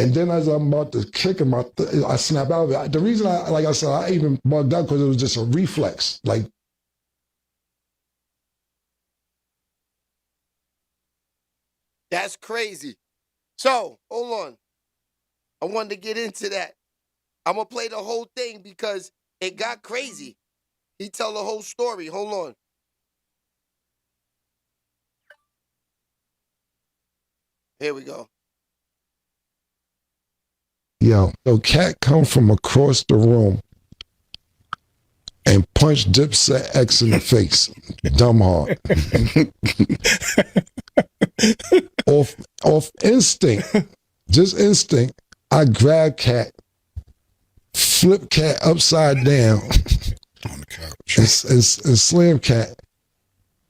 And then as I'm about to kick him, I snap out of it. The reason like I said, I even bugged out because it was just a reflex. Like, that's crazy. So, hold on. I wanted to get into that. I'm going to play the whole thing because it got crazy. He tell the whole story. Hold on. Here we go. yo, Katt come from across the room and punch Dipset X in the face. Dumb hard. off instinct, just instinct, I grab Katt, flip Katt upside down on the couch, and slam Katt.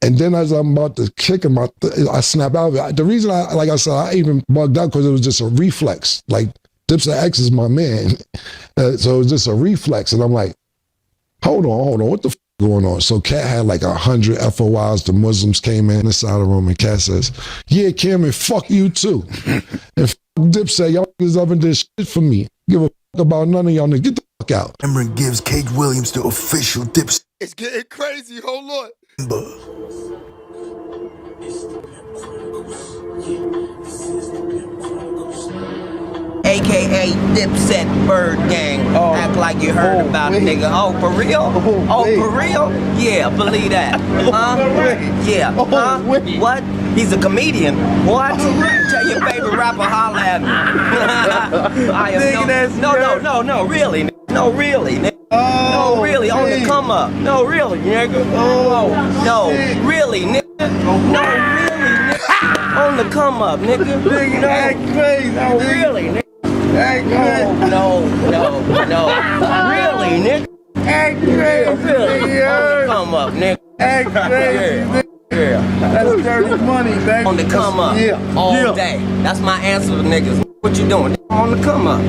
And then as I'm about to kick him, I snap out of it. The reason like I said, I even bugged out because it was just a reflex. Like, Dipset X is my man. So it was just a reflex. And I'm like, hold on, what the f going on? So Katt had like 100 FOIs. The Muslims came in inside the room and Katt says, yeah, Cameron, fuck you too. And f Dipset, y'all niggas haven't did shit for me. Give a f about none of y'all niggas. Get the fuck out. Cameron gives Katt Williams the official Dipset. It's getting crazy. Hold on. AKA Dipset Bird Gang. Act like you heard about it, nigga. Oh, for real? For real? Yeah, believe that. Yeah. What? He's a comedian. What? Tell your favorite rapper, holla at me. I am no, really. No, really, nigga. No, really, on the come up. No, really, nigga. No, really, nigga. No, really, nigga. On the come up, nigga. Nigga, that's crazy. No, really, nigga. No. Really, nigga. Really. On the come up, nigga. Yeah. That's dirty money, baby. On the come up. All day. That's my answer to niggas. What you doing? On the come up.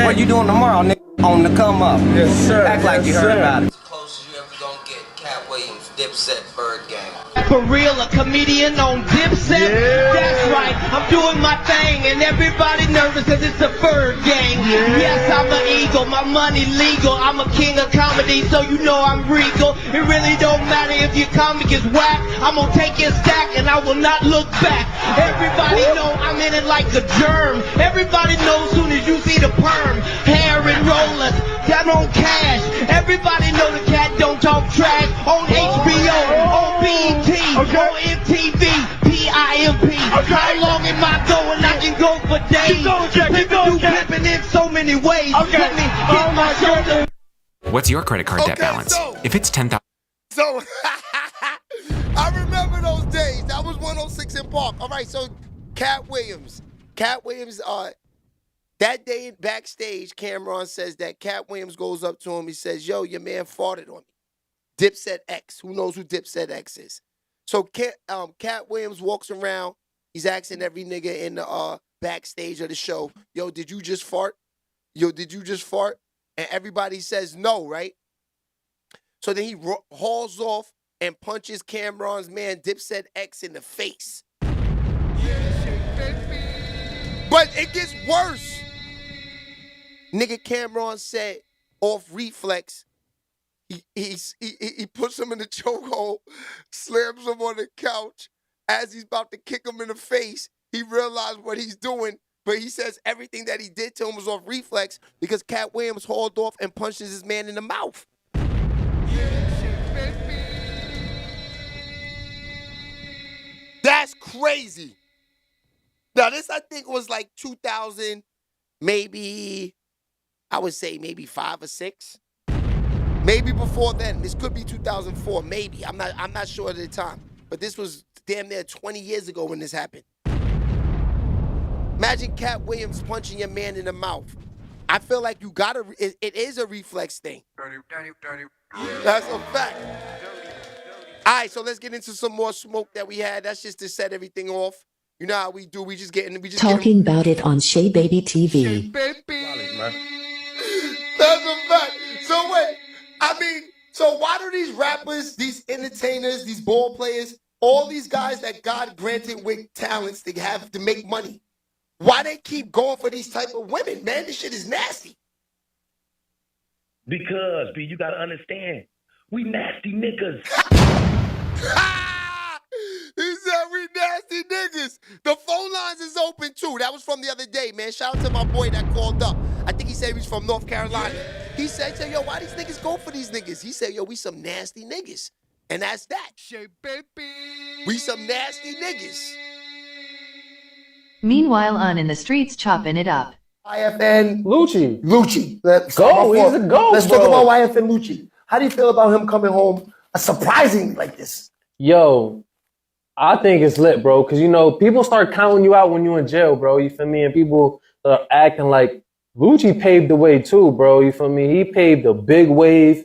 What you doing tomorrow, nigga? On the come up. Yes, sir. Act like you heard about it. Closest you ever gonna get, Katt Williams, Dipset, Bird Gang. For real, a comedian on Dipset? Yeah. That's right, I'm doing my thing, and everybody nervous cause it's a Bird Gang. Yeah. Yes, I'm an eagle, my money legal, I'm a king of comedy, so you know I'm regal. It really don't matter if your comic is whack, I'm gonna take your stack and I will not look back. Everybody know I'm in it like a germ. Everybody knows soon as you see the perm. Hair and rollers, down on cash. Everybody know the cat don't talk trash. On HBO, on BET, on MTV, PIMP. How long am I going? I can go for days. People do pimping in so many ways. Let me get my shoulder. What's your credit card debt balance? If it's 10,000. So, I remember those days. That was 106 in Park. All right, so Katt Williams, that day backstage, Cameron says that Katt Williams goes up to him. He says, yo, your man farted on me. Dipset X. Who knows who Dipset X is? So Katt Williams walks around. He's asking every nigga in the backstage of the show, yo, did you just fart? Yo, did you just fart? And everybody says no, right? So then he hauls off and punches Cameron's man Dipset X in the face. But it gets worse. Nigga Cameron said off reflex, he puts him in the chokehold, slams him on the couch. As he's about to kick him in the face, he realized what he's doing, but he says everything that he did to him was off reflex because Katt Williams hauled off and punches his man in the mouth. That's crazy. Now, this, I think, was like 2000, maybe, I would say maybe 5 or 6. Maybe before then. This could be 2004, maybe. I'm not sure at the time. But this was damn near 20 years ago when this happened. Imagine Katt Williams punching your man in the mouth. I feel like you gotta, it is a reflex thing. That's a fact. All right, so let's get into some more smoke that we had. That's just to set everything off. You know how we do. We just talking about it on SHEABABYTV. That's a fact. So wait, so why do these rappers, these entertainers, these ball players, all these guys that God granted with talents to have to make money, Why they keep going for these type of women, man? This shit is nasty. Because, B, you gotta understand, we nasty niggas. He said we nasty niggas. The phone lines is open too. That was from the other day, man. Shout out to my boy that called up. I think he said he was from North Carolina. He said, yo, why these niggas go for these niggas? He said, yo, we some nasty niggas. And that's that. We some nasty niggas. Meanwhile, in the streets chopping it up. YFN Lucci. Let's he's a go. Let's talk about YFN Lucci. How do you feel about him coming home surprisingly like this? Yo, I think it's lit, bro. Cause you know, people start counting you out when you're in jail, bro. You feel me? And people are acting like Lucci paved the way too, bro. You feel me? He paved a big wave.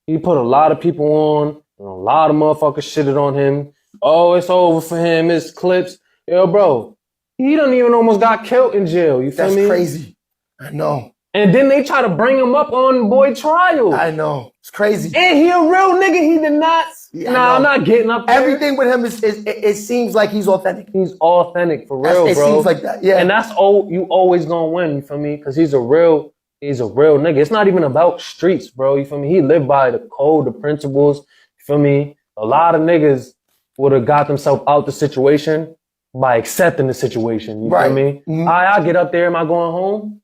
He put a lot of people on. And a lot of motherfuckers shitted on him. Oh, it's over for him. It's clips. Yo, bro. He done even almost got killed in jail. You feel me? That's crazy. I know. And then they try to bring him up on boy trial. I know. It's crazy. And he a real nigga. He did not. Yeah, nah, I'm not getting up there. Everything with him it seems like he's authentic. He's authentic for real, it bro. It seems like that. Yeah. And that's you always gonna win. You feel me? Because he's a real nigga. It's not even about streets, bro. You feel me? He lived by the code, the principles. You feel me? A lot of niggas would have got themselves out the situation by accepting the situation. You feel me? Mm-hmm. I'll get up there. Am I going home?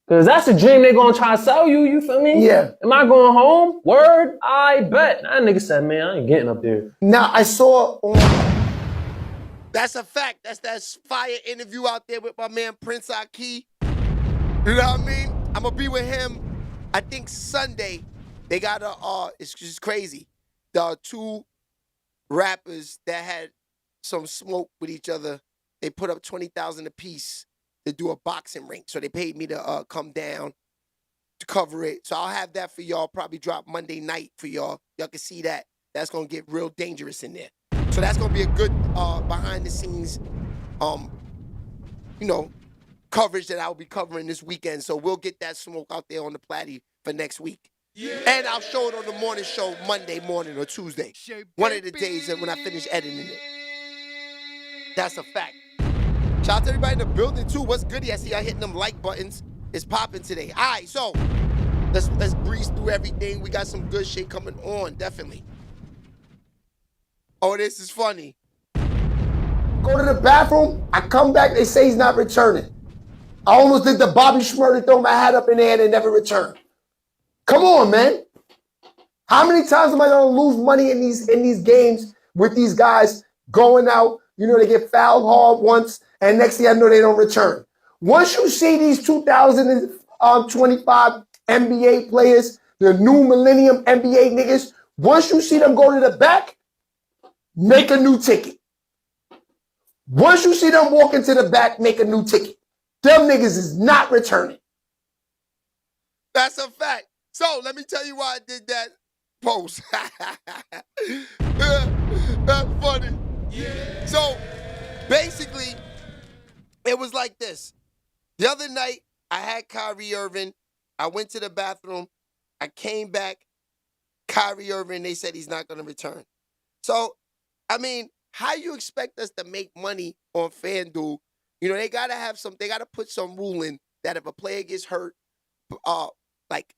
Because that's a dream they gonna try to sell you. You feel me? Yeah. Am I going home? Word? I bet. That nigga said, man, I ain't getting up there. Now, I saw That's a fact. That's that fire interview out there with my man Prince Aki. You know what I mean? I'm gonna be with him, I think Sunday. They got it's just crazy. The two rappers that had some smoke with each other, they put up $20,000 a piece to do a boxing ring. So they paid me to come down to cover it. So I'll have that for y'all, probably drop Monday night for y'all. Y'all can see that. That's gonna get real dangerous in there. So that's gonna be a good behind the scenes, coverage that I'll be covering this weekend. So we'll get that smoke out there on the platy for next week. Yeah. And I'll show it on the morning show Monday morning or Tuesday. One of the days when I finish editing it. That's a fact. Shout out to everybody in the building too. What's goody? I see y'all hitting them like buttons. It's popping today. All right, so let's breeze through everything. We got some good shit coming on, definitely. Oh, this is funny. Go to the bathroom. I come back. They say he's not returning. I almost did the Bobby Schmurder, throw my hat up in the air and never return. Come on, man. How many times am I gonna lose money in these games with these guys going out? You know, they get fouled hard once, and next thing I know, they don't return. Once you see these 2025 NBA players, the new millennium NBA niggas, once you see them go to the back, make a new ticket. Once you see them walk into the back, make a new ticket. Them niggas is not returning. That's a fact. So let me tell you why I did that post. That's funny. Yeah. So basically, it was like this. The other night, I had Kyrie Irving. I went to the bathroom. I came back. Kyrie Irving, they said he's not going to return. So, I mean, how you expect us to make money on FanDuel? You know, they got to put some rule in that if a player gets hurt, like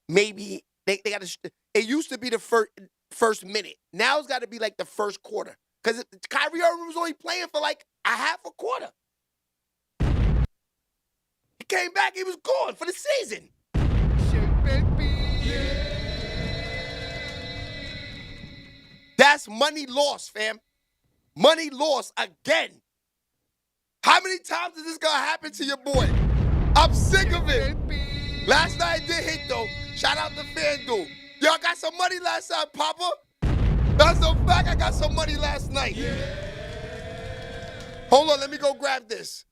maybe they got to, it used to be the first minute. Now it's got to be like the first quarter. Because Kyrie Irving was only playing for like a half a quarter. He came back, he was gone for the season. That's money lost, fam. Money lost again. How many times is this gonna happen to your boy? I'm sick of it. Last night I did hit though. Shout out to FanDuel. Y'all got some money last night, Papa? That's a fact. I got some money last night. Yeah. Hold on, let me go grab this.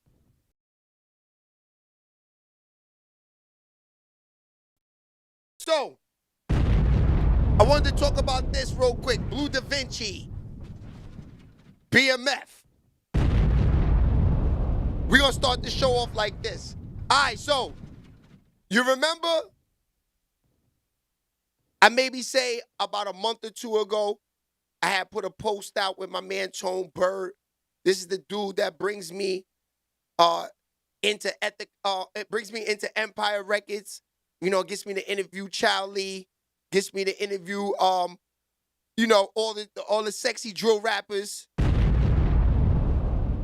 So, I wanted to talk about this real quick. Blue Da Vinci. BMF. We're going to start the show off like this. All right, so, you remember, I maybe say about a month or two ago, I had put a post out with my man Tone Bird. This is the dude that brings me into it brings me into Empire Records. You know, gets me to interview Chow Lee, gets me to interview you know, all the sexy drill rappers.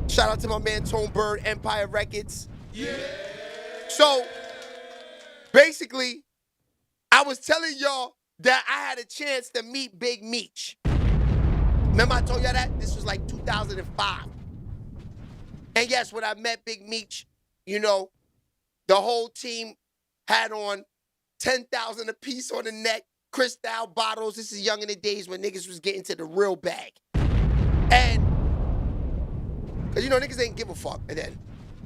Shout out to my man Tone Bird, Empire Records. Yeah. So basically, I was telling y'all that I had a chance to meet Big Meech. Remember I told y'all that? This was like 2005. And yes, when I met Big Meech, you know, the whole team had on 10,000 a piece on the neck, Cristal bottles. This is young in the days when niggas was getting to the real bag. And, because, you know, niggas ain't give a fuck. And then,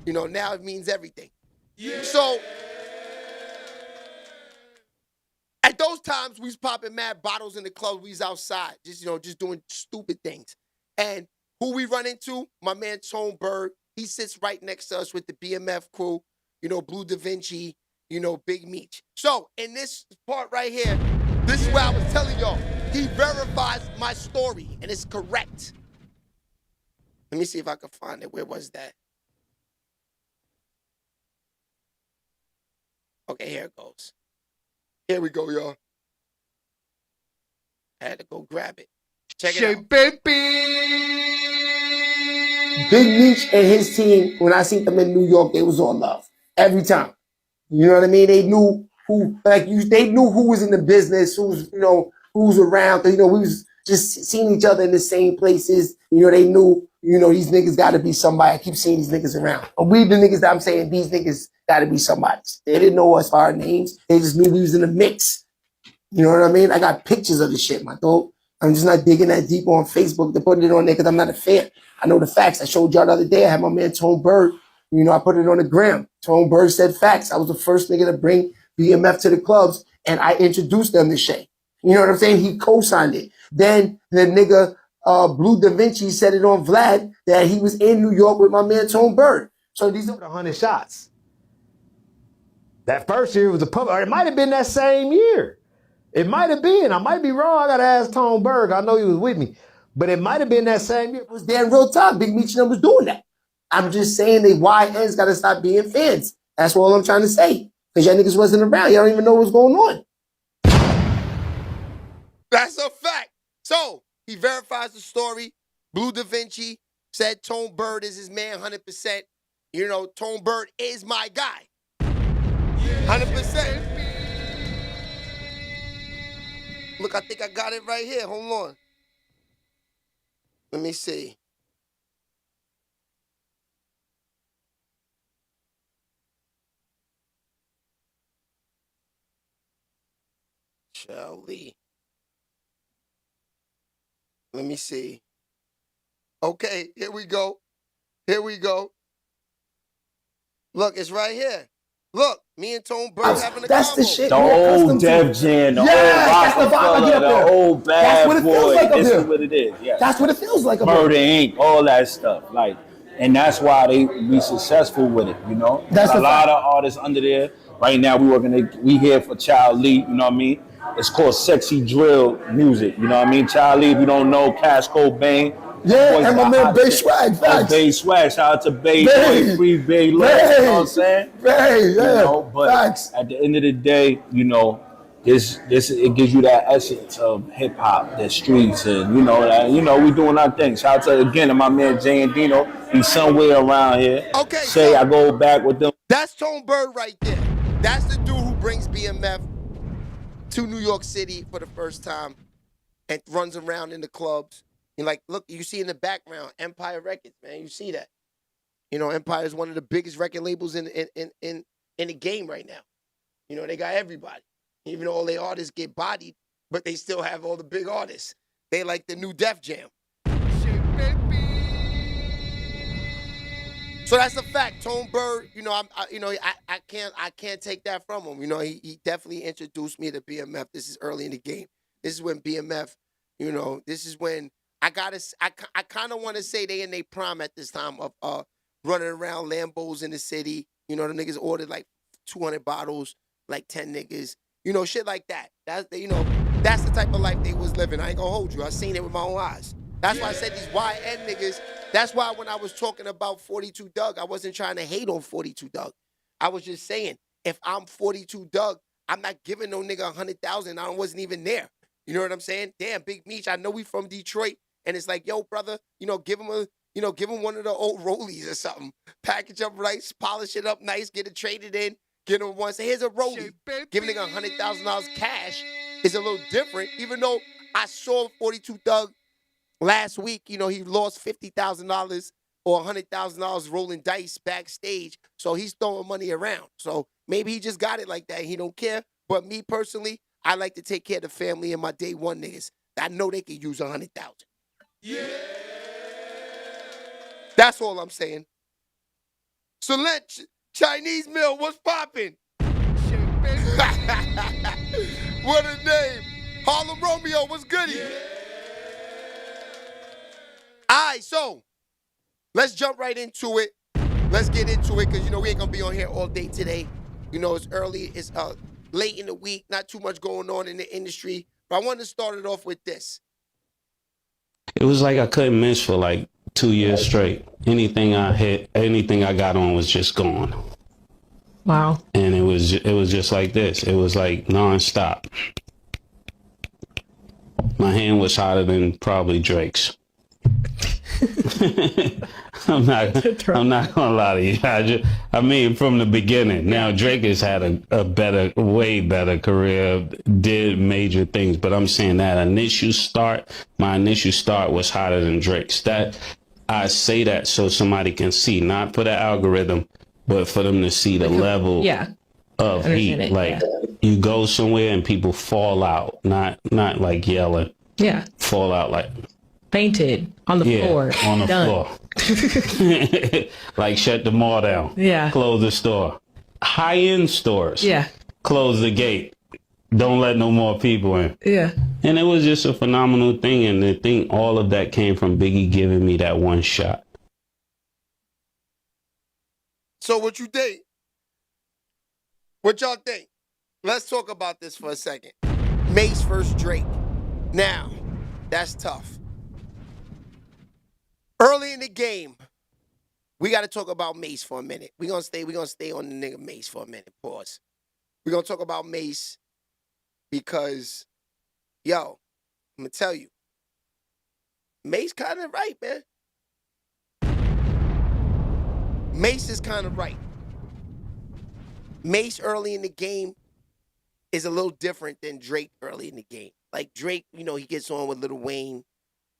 you know, now it means everything. Yeah. So, at those times, we was popping mad bottles in the club. We was outside, just, you know, just doing stupid things. And who we run into? My man Tone Bird. He sits right next to us with the BMF crew, you know, Blue Da Vinci, you know, Big Meech. So, in this part right here, this is where I was telling y'all, he verifies my story, and it's correct. Let me see if I can find it. Where was that? Okay, here it goes. Here we go, y'all. I had to go grab it. Check it out. Big Meech and his team, when I seen them in New York, they was all love. Every time. You know what I mean? They knew who, they knew who was in the business, who's, you know, who's around. You know, we was just seeing each other in the same places. You know, they knew, you know, these niggas gotta be somebody. I keep seeing these niggas around. And we the niggas that I'm saying, these niggas gotta be somebody. They didn't know us by our names. They just knew we was in the mix. You know what I mean? I got pictures of the shit, my dog. I'm just not digging that deep on Facebook to put it on there because I'm not a fan. I know the facts. I showed y'all the other day. I had my man Tone Bird. You know, I put it on the gram. Tone Bird said facts. I was the first nigga to bring BMF to the clubs, and I introduced them to Shay. You know what I'm saying? He co-signed it. Then the nigga Blue Da Vinci said it on Vlad that he was in New York with my man Tone Bird. So these are 100 shots. That first year was a pump. Or it might have been that same year. It might have been. I might be wrong. I got to ask Tone Berg. I know he was with me. But it might have been that same year. It was damn real talk. Big Meech and them was doing that. I'm just saying they YNs got to stop being fans. That's all I'm trying to say. Because y'all niggas wasn't around. Y'all don't even know what's going on. That's a fact. So, he verifies the story. Blue Da Vinci said Tone Bird is his man 100%. You know, Tone Bird is my guy. 100%. Look, I think I got it right here. Hold on. Let me see. Shall we? Let me see. Okay, here we go. Here we go. Look, it's right here. Look, me and Tone Bird having a That's combo. the shit. The old Def Jam, the old Rockefeller, the old Bad Boy. This is what it is. Yeah. That's what it feels like. Murder Inc., all that stuff. Like, and that's why they be successful with it, you know? That's a lot of artists under there. Right now we here for Child Lee, you know what I mean? It's called Sexy Drill Music, you know what I mean? Child Lee, if you don't know, Cash Cobain. Yeah, and my man Bay Swag, facts. Bay Swag, shout out to Bay Boy, Free Bay Love, you know what I'm saying? Bay, yeah, you know, but facts. At the end of the day, you know, this it gives you that essence of hip hop, the streets, and you know we doing our thing. Shout out to again to my man Jay and Dino. He's somewhere around here. Okay, Say I go back with them. That's Tone Bird right there. That's the dude who brings BMF to New York City for the first time and runs around in the clubs. And like, look, you see in the background, Empire Records, man. You see that. You know, Empire is one of the biggest record labels in the game right now. You know, they got everybody. Even though all their artists get bodied, but they still have all the big artists. They like the new Def Jam. So that's a fact. Tone Bird, you know, I can't take that from him. You know, he definitely introduced me to BMF. This is early in the game. This is when BMF, you know, this is when I kind of want to say they in their prime at this time of running around Lambos in the city. You know, the niggas ordered like 200 bottles, like 10 niggas. You know, shit like that. That's the type of life they was living. I ain't gonna hold you. I seen it with my own eyes. That's why I said these YN niggas. That's why when I was talking about 42 Doug, I wasn't trying to hate on 42 Doug. I was just saying, if I'm 42 Doug, I'm not giving no nigga 100,000. I wasn't even there. You know what I'm saying? Damn, Big Meech, I know we from Detroit, and it's like, yo, brother, give him one of the old rollies or something. Package up rice, polish it up nice, get it traded in, get him one. Say, here's a rollie. Give a nigga $100,000 cash is a little different, even though I saw 42 Doug last week, he lost $50,000 or $100,000 rolling dice backstage. So he's throwing money around. So maybe he just got it like that. He don't care. But me personally, I like to take care of the family and my day one niggas. I know they could use 100,000. Yeah. That's all I'm saying. So Chinese Mill, what's popping? What a name. Harlem Romeo, what's goody? Yeah. All right, so let's jump right into it. Let's get into it because, we ain't going to be on here all day today. It's early. It's late in the week. Not too much going on in the industry. But I wanted to start it off with this. It was like I couldn't miss for like 2 years straight. Anything I hit, anything I got on was just gone. Wow. And it was just like this. It was like nonstop. My hand was hotter than probably Drake's. I'm not gonna lie to you. I mean, from the beginning. Now Drake has had a way better career, did major things, but I'm saying that my initial start was hotter than Drake's. That I say that so somebody can see, not for the algorithm, but for them to see the level of heat. You go somewhere and people fall out, not like yelling. Yeah. Fall out like fainted on the floor. On the floor. Like shut the mall down. Yeah. Close the store. High-end stores. Yeah. Close the gate. Don't let no more people in. Yeah. And it was just a phenomenal thing. And I think all of that came from Biggie giving me that one shot. So what you think? What y'all think? Let's talk about this for a second. Mase versus Drake. Now, that's tough. Early in the game, we got to talk about Mase for a minute. We're gonna stay on the nigga Mase for a minute. Pause. We're gonna talk about Mase because, yo, I'm gonna tell you, Mase kind of right, man. Mase is kind of right. Mase early in the game is a little different than Drake early in the game. Like Drake, he gets on with Lil Wayne.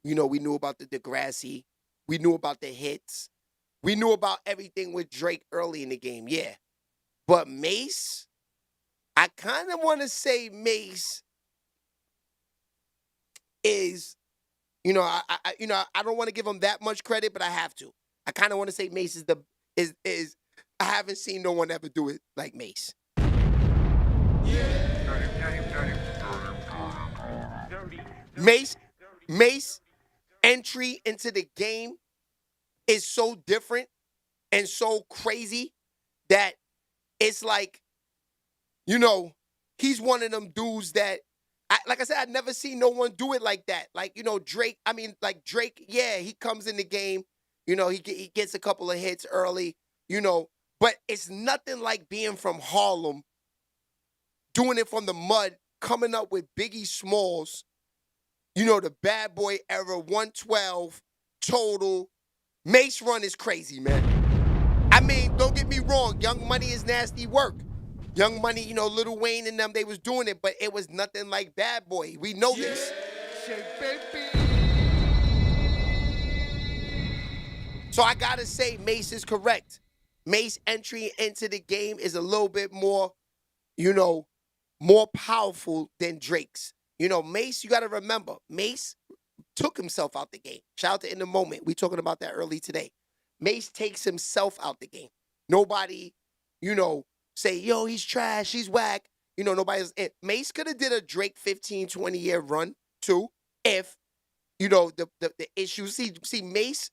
We knew about the Degrassi. We knew about the hits. We knew about everything with Drake early in the game, yeah. But Mase, I kind of want to say Mase is, I don't want to give him that much credit, but I have to. I kind of want to say Mase is I haven't seen no one ever do it like Mase. Mase entry into the game is so different and so crazy that it's like, he's one of them dudes that, like I said, I've never seen no one do it like that. Like, Drake, Drake, yeah, he comes in the game, he gets a couple of hits early, but it's nothing like being from Harlem, doing it from the mud, coming up with Biggie Smalls, the Bad Boy era, 112, Total. Mase run is crazy, man. I mean, don't get me wrong. Young Money is nasty work. Young Money, Lil Wayne and them, they was doing it, but it was nothing like Bad Boy. We know this. So I gotta say, Mase is correct. Mase entry into the game is a little bit more, more powerful than Drake's. Mase, you gotta remember, Mase took himself out the game. Shout out to In the Moment. We talking about that early today. Mase takes himself out the game. Nobody, say, yo, he's trash, he's whack. Nobody's. Mase could have did a Drake 15, 20-year run, too, if, the issues. See, Mase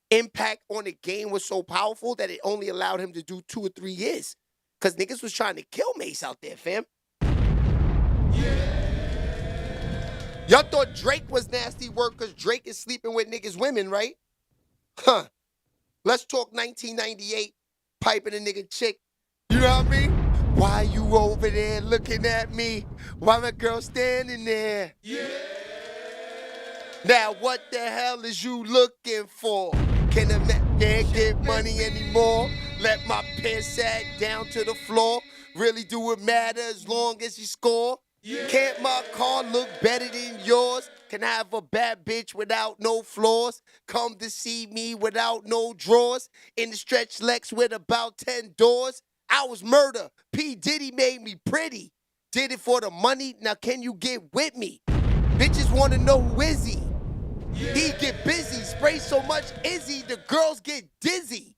impact on the game was so powerful that it only allowed him to do 2 or 3 years. Because niggas was trying to kill Mase out there, fam. Y'all thought Drake was nasty work because Drake is sleeping with niggas' women, right? Huh. Let's talk 1998, piping a nigga chick. You know what I mean? Why you over there looking at me? Why my girl standing there? Yeah. Now what the hell is you looking for? Can a man can't get money anymore? Let my pants sag down to the floor. Really do it matter as long as you score? Yeah. Can't my car look better than yours? Can I have a bad bitch without no flaws? Come to see me without no drawers? In the stretch Lex with about 10 doors? I was murder. P. Diddy made me pretty. Did it for the money, now can you get with me? Bitches want to know who is he? Yeah. He get busy, spray so much Izzy, the girls get dizzy.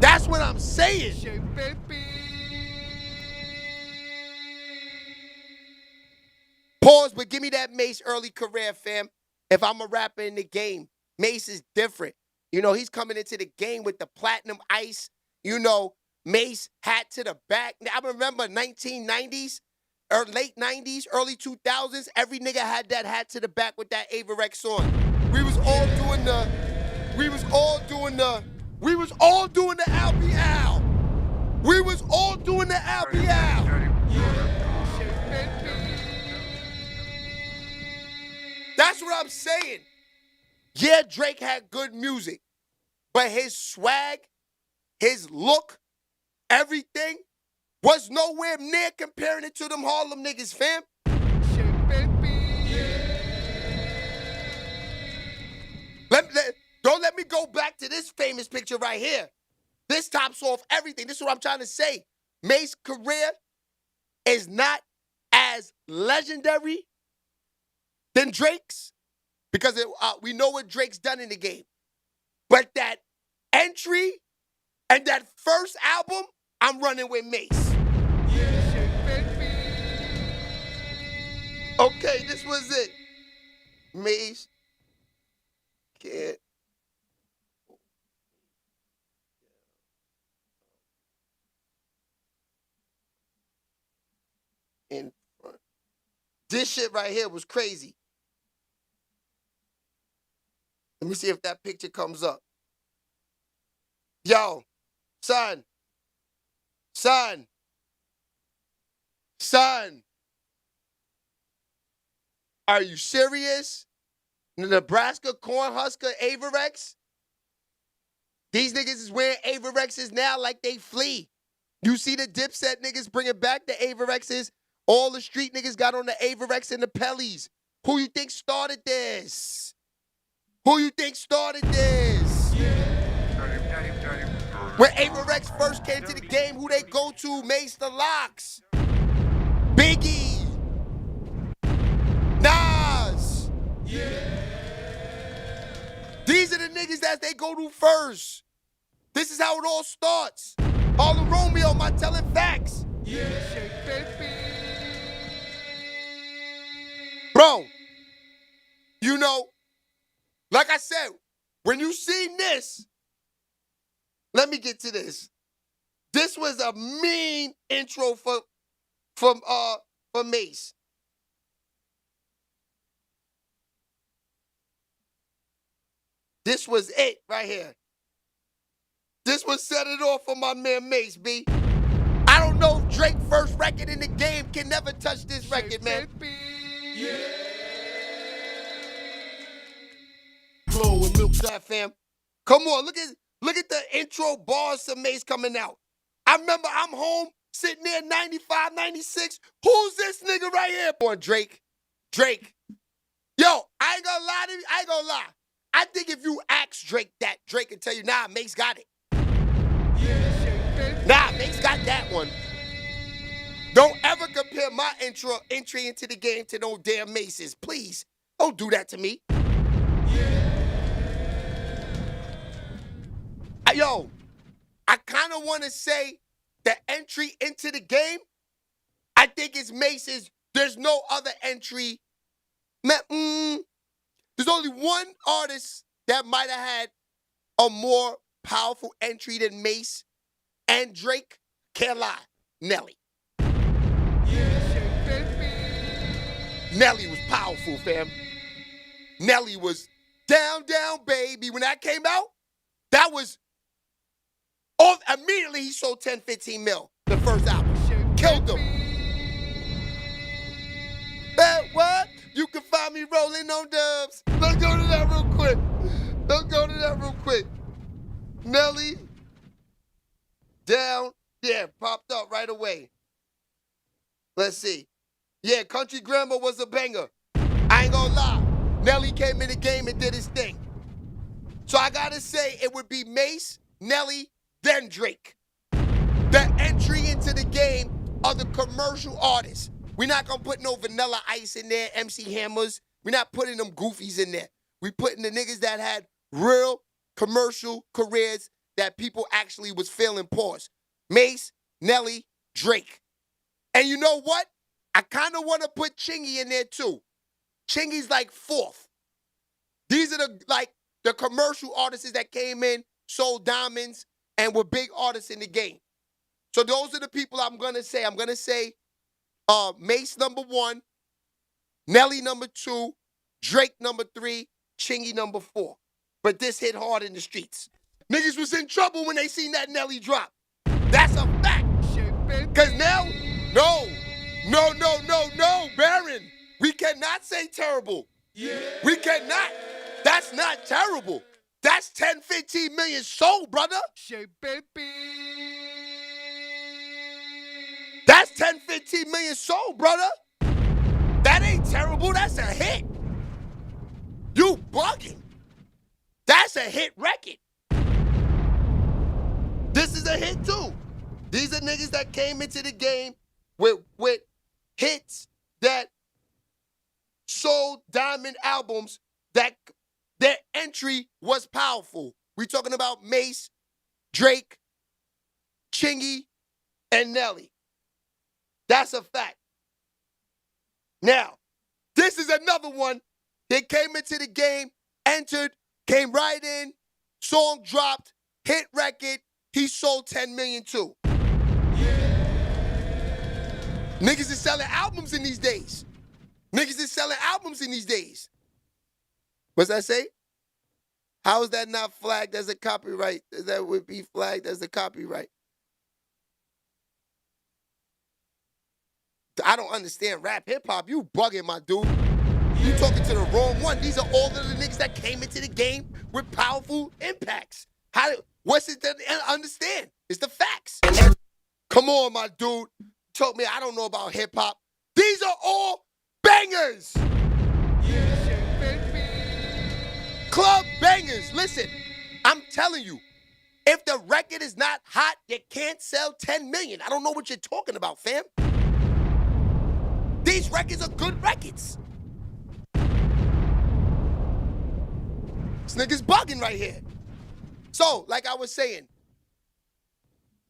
That's what I'm saying. Pause, but give me that Mase early career, fam. If I'm a rapper in the game, Mase is different. You know, he's coming into the game with the platinum ice, you know, Mase hat to the back. I remember 1990s, or late 90s, early 2000s, every nigga had that hat to the back with that Averex on. We was all doing the LBL. We was all doing the LBL. That's what I'm saying. Yeah, Drake had good music, but his swag, his look, everything was nowhere near comparing it to them Harlem niggas, fam. Don't let me go back to this famous picture right here. This tops off everything. This is what I'm trying to say. Mase's career is not as legendary than Drake's because we know what Drake's done in the game. But that entry and that first album, I'm running with Mase. Okay, this was it. Mase can't. In front. This shit right here was crazy. Let me see if that picture comes up. Yo, son. Are you serious? Nebraska Cornhusker Averex? These niggas is wearing Averexes now like they flee. You see the Dipset niggas bringing back the Averexes? All the street niggas got on the Averex and the Pellies. Who you think started this? When Averex first came to the game, who they go to? Mase the Locks. Biggie. Nas. These are the niggas that they go to first. This is how it all starts. Harlem Romeo, am I telling facts? Bro, you know, like I said, when you seen this, let me get to this. This was a mean intro for Mase. This was it right here. This was set it off for my man Mase, B. I don't know if Drake's first record in the game can never touch this record, man. Flow and milk that, fam. Come on, look at the intro bars to Mase coming out. I remember I'm home, sitting there 95, 96. Who's this nigga right here? Boy, Drake. Yo, I ain't gonna lie to you. I think if you ask Drake that, Drake can tell you, nah, Mase got it. Nah, Mase got that one. Don't ever compare my entry into the game to no damn Mase's. Please, don't do that to me. Yo, I kind of want to say the entry into the game, I think it's Mase's. There's no other entry. There's only one artist that might have had a more powerful entry than Mase and Drake. Can't lie. Nelly. Nelly was powerful, fam. Nelly was down, down, baby. When that came out, that was, immediately he sold 10, 15 mil, the first album. Killed them. What? You can find me rolling on dubs. Let's go to that real quick. Nelly, down, yeah, popped up right away. Let's see. Yeah, Country Grammar was a banger. I ain't gonna lie. Nelly came in the game and did his thing. So I gotta say it would be Mase, Nelly, then Drake. The entry into the game of the commercial artists. We're not gonna put no Vanilla Ice in there, MC Hammers. We're not putting them goofies in there. We putting the niggas that had real commercial careers that people actually was feeling pause. Mase, Nelly, Drake. And you know what? I kind of want to put Chingy in there too. Chingy's like fourth. These are the commercial artists that came in, sold diamonds, and were big artists in the game. So those are the people I'm gonna say. I'm gonna say Mase number 1, Nelly number 2, Drake number 3, Chingy number 4. But this hit hard in the streets. Niggas was in trouble when they seen that Nelly drop. That's a fact. Cause now, no, Baron. We cannot say terrible. Yeah. We cannot. That's not terrible. That's 10, 15 million sold, brother. That's 10, 15 million sold, brother. That ain't terrible. That's a hit. You bugging. That's a hit record. This is a hit too. These are niggas that came into the game with hits that sold diamond albums that their entry was powerful. We talking about Mase, Drake, Chingy, and Nelly. That's a fact. Now, this is another one. They came into the game, entered, came right in, song dropped, hit record, he sold 10 million too. Niggas is selling albums in these days. What's that say? How is that not flagged as a copyright? That would be flagged as a copyright. I don't understand rap hip-hop. You bugging, my dude. You talking to the wrong one. These are all of the niggas that came into the game with powerful impacts. What's it to understand? It's the facts. Come on, my dude. Told me I don't know about hip-hop. These are all bangers. Club bangers. Listen, I'm telling you, if the record is not hot, you can't sell 10 million. I don't know what you're talking about, fam. These records are good records. This nigga's bugging right here. So, like I was saying,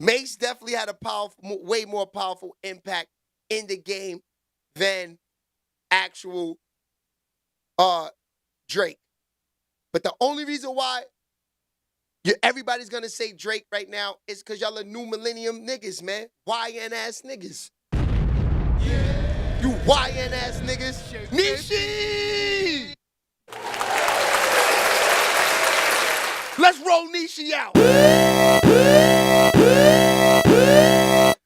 Mase definitely had a powerful, way more powerful impact in the game than actual Drake. But the only reason why everybody's gonna say Drake right now is because y'all are new millennium niggas, man. YN ass niggas. You YN ass niggas. Nishi! Let's roll Nishi out.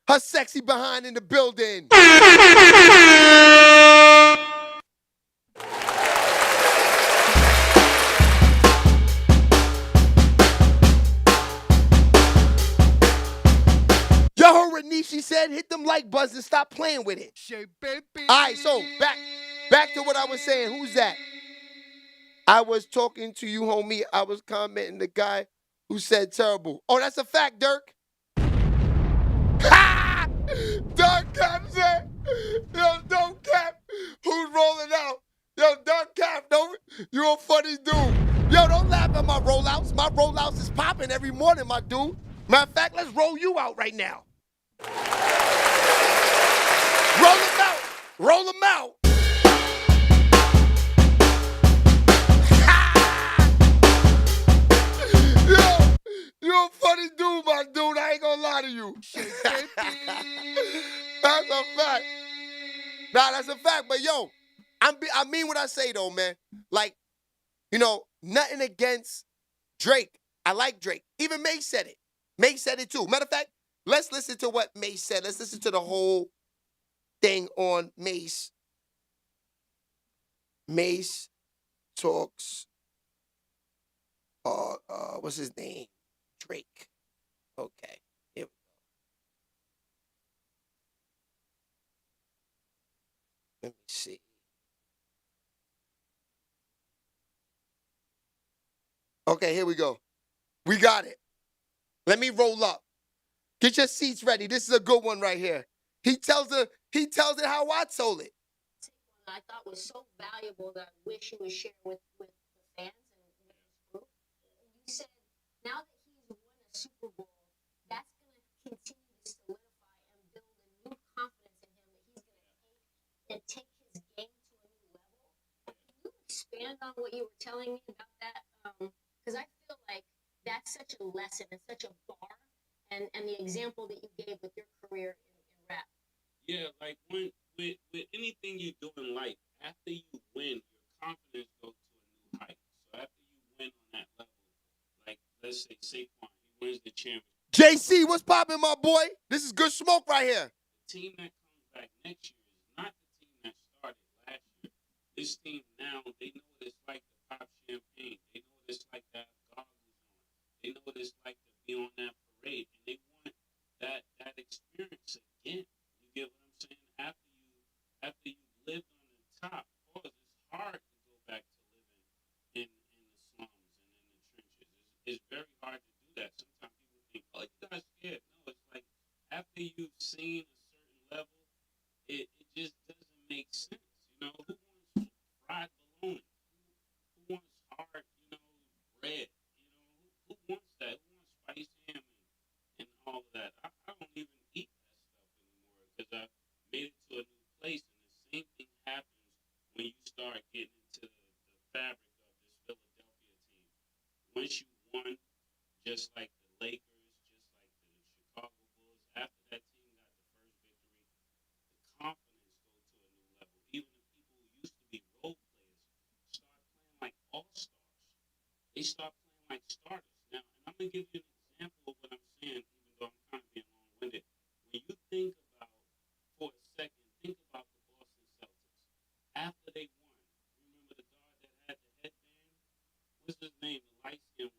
Her sexy behind in the building. Y'all heard what Nishi said? Hit them like buttons and stop playing with it. All right, so back to what I was saying. Who's that? I was talking to you, homie. I was commenting the guy who said terrible. Oh, that's a fact, Dirk. Ha! Dirk Cap said, yo, don't cap. Who's rolling out? Yo, Dirk Cap, you a funny dude. Yo, don't laugh at my rollouts. My rollouts is popping every morning, my dude. Matter of fact, let's roll you out right now. Roll them out. Roll them out. You're a funny dude, my dude. I ain't gonna lie to you. That's a fact. Nah, that's a fact. But yo, I mean what I say though, man. Like, you know, nothing against Drake. I like Drake. Even Mase said it. Mase said it too. Matter of fact, let's listen to what Mase said. Let's listen to the whole thing on Mase. Mase talks. What's his name? Drake. Okay. Here we go. Let me see. Okay, here we go. We got it. Let me roll up. Get your seats ready. This is a good one right here. He tells it how I told it. I thought was so valuable that I wish he was sharing with the fans and his group. You said now that he's won a Super Bowl, that's going to continue to solidify and build a new confidence in him that he's going to take his game to a new level. Can you expand on what you were telling me about that? Because I feel like that's such a lesson and such a bar, and the example that you gave with your career in rap. Yeah, like with anything you do in life, after you win, your confidence goes to a new height. So after you win on that level, like let's say Saquon, he wins the championship. JC, what's poppin', my boy? This is good smoke right here. The team that comes back next year is not the team that started last year. This team now, they know what it's like to pop champagne. They know what it's like to have goggles on. They know what it's like to be on that parade, and they want that experience again. You get what I'm saying? After you lived on the top, of course, it's hard to go back to living in the slums and in the trenches. It's very hard to do that. Sometimes people think, oh, you guys scared. No, it's like after you've seen a certain level, it just doesn't make sense. You know, who wants fried bologna? Who wants hard, bread? Who wants that? Who wants spiced ham and all of that? I don't even eat that stuff anymore because I made it to a new place. And the same thing happens when you start getting into the fabric of this Philadelphia team. Once you won, just like the Lakers, just like the Chicago Bulls, after that team got the first victory, the confidence goes to a new level. Even the people who used to be role players start playing like all-stars. They start playing like starters. Now, and I'm going to give you an example of what I'm saying, even though I'm kind of being long-winded. When you think about, for a second, think about the Boston Celtics. After they won, remember the guard that had the headband? What's his name? The light-skinned one.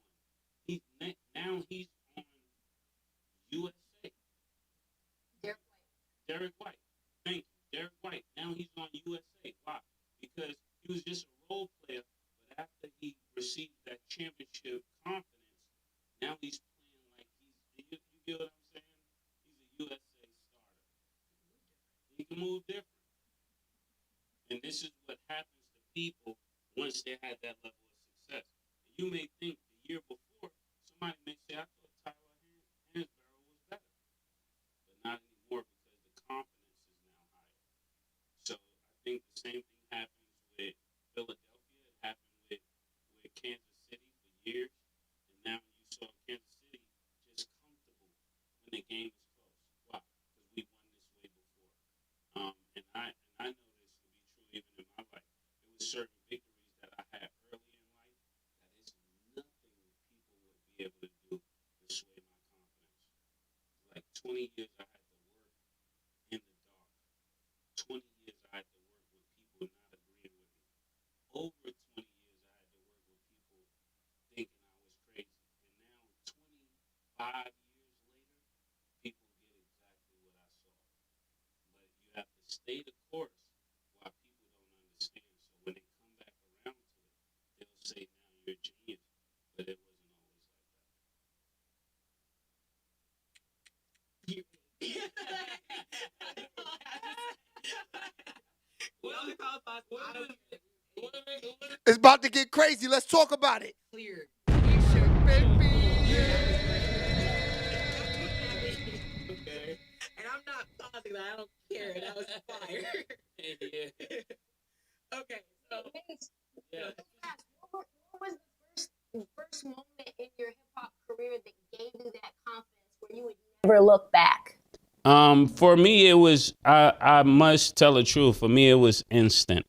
Now he's on USA. Derek White. Thank you. Derek White. Now he's on USA. Why? Because he was just a role player, but after he received that championship confidence, now he's playing like you get what I'm saying? He's a USA starter. He can move different. And this is what happens to people once they had that level of success. You may think the year before, somebody may say, I thought Tyler Hansborough was better. But not anymore because the confidence is now higher. So I think the same thing happens with Philadelphia. It happened with Kansas City for years. And now you saw Kansas City just comfortable when the game is close. Why? Because we won this way before. And I know this to be true even in my life. There were certain victories that I had early in life that is nothing people would be able to do to sway my confidence. Like 20 years I had to work in the dark. 20 years I had to work with people not agreeing with me. Over 20 years I had to work with people thinking I was crazy. And now 25 years later, people get exactly what I saw. But you have to stay the course while people don't understand. So when they come back around to it, they'll say, now you're a genius. But it wasn't always like that. It's about to get crazy. Let's talk about it. Cleared. Okay. And I'm not pausing that. I don't care. That was fire. Okay, so Yeah. What was the first moment in your hip hop career that gave you that confidence where you would never look back? For me, it was, I must tell the truth. For me, it was instant.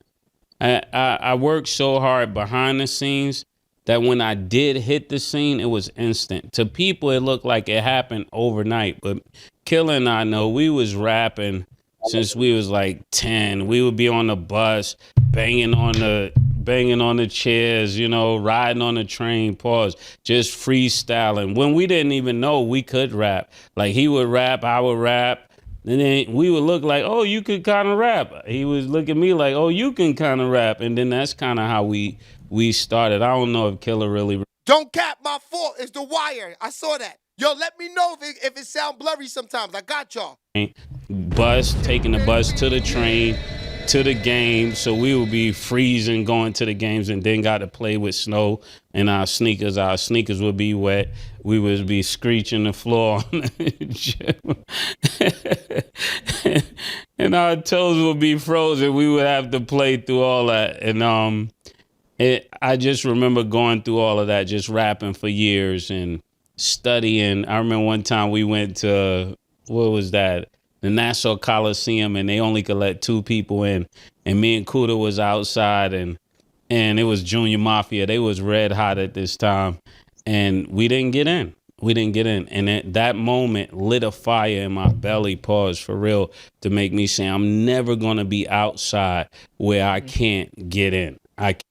I worked so hard behind the scenes that when I did hit the scene, it was instant. To people, it looked like it happened overnight. But Killer and I know we was rapping since we was like 10. We would be on the bus, banging on the chairs, you know, riding on the train, just freestyling. When we didn't even know we could rap. Like he would rap, I would rap. And then we would look like, oh, you could kind of rap. He would look at me like, oh, you can kind of rap. And then that's kind of how we started. I don't know if Killer really. Don't cap, my fault. It's the wire. I saw that. Yo, let me know if it sound blurry sometimes. I got y'all. Taking the bus to the train, to the game. So we would be freezing going to the games and then got to play with snow in our sneakers. Our sneakers would be wet. We would be screeching the floor on the gym. And our toes would be frozen. We would have to play through all that. And I just remember going through all of that, just rapping for years and studying. I remember one time we went to, what was that? The Nassau Coliseum, and they only could let 2 people in. And me and Kuda was outside, and it was Junior Mafia. They was red hot at this time, and we didn't get in. And that moment lit a fire in my belly, pause, for real, to make me say, I'm never going to be outside where I can't get in.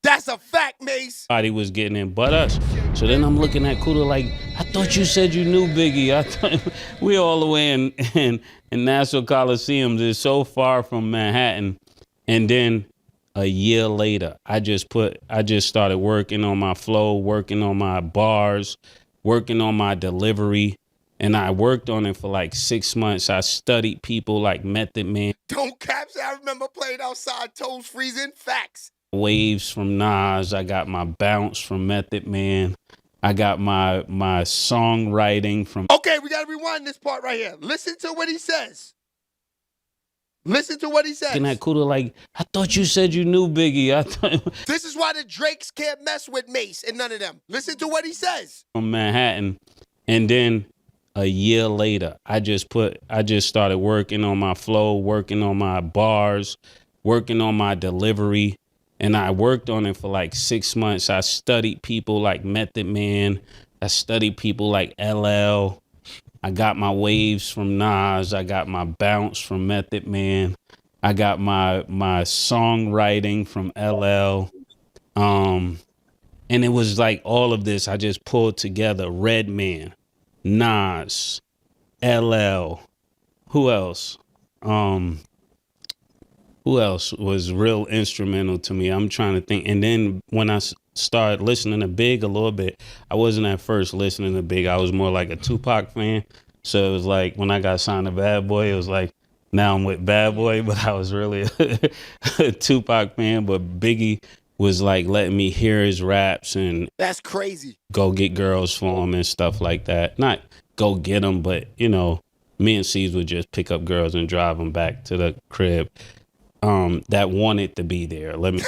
That's a fact, Mase. Nobody was getting in but us. So then I'm looking at Kuda like, I thought you said you knew Biggie. I thought we all the way in Nassau Coliseum. It's so far from Manhattan. And then a year later, I just started working on my flow, working on my bars, working on my delivery. And I worked on it for like 6 months. I studied people like Method Man. Don't cap. I remember playing outside, toes freezing. Facts. Waves from Nas. I got my bounce from Method Man. I got my songwriting from. Okay, we gotta rewind this part right here. Listen to what he says. Listen to what he says. And that Kuda like, I thought you said you knew Biggie. I thought. This is why the Drakes can't mess with Mase and none of them. Listen to what he says. From Manhattan, and then a year later, I just started working on my flow, working on my bars, working on my delivery. And I worked on it for like 6 months. I studied people like Method Man. I studied people like LL. I got my waves from Nas. I got my bounce from Method Man. I got my songwriting from LL. And it was like all of this I just pulled together. Redman, Nas, LL. Who else? Who else was real instrumental to me? I'm trying to think. And then when I started listening to Big a little bit, I wasn't at first listening to Big. I was more like a Tupac fan. So it was like when I got signed to Bad Boy, it was like now I'm with Bad Boy, but I was really a Tupac fan. But Biggie was like letting me hear his raps and that's crazy. Go get girls for him and stuff like that. Not go get them, but you know, me and C's would just pick up girls and drive them back to the crib. That wanted to be there. He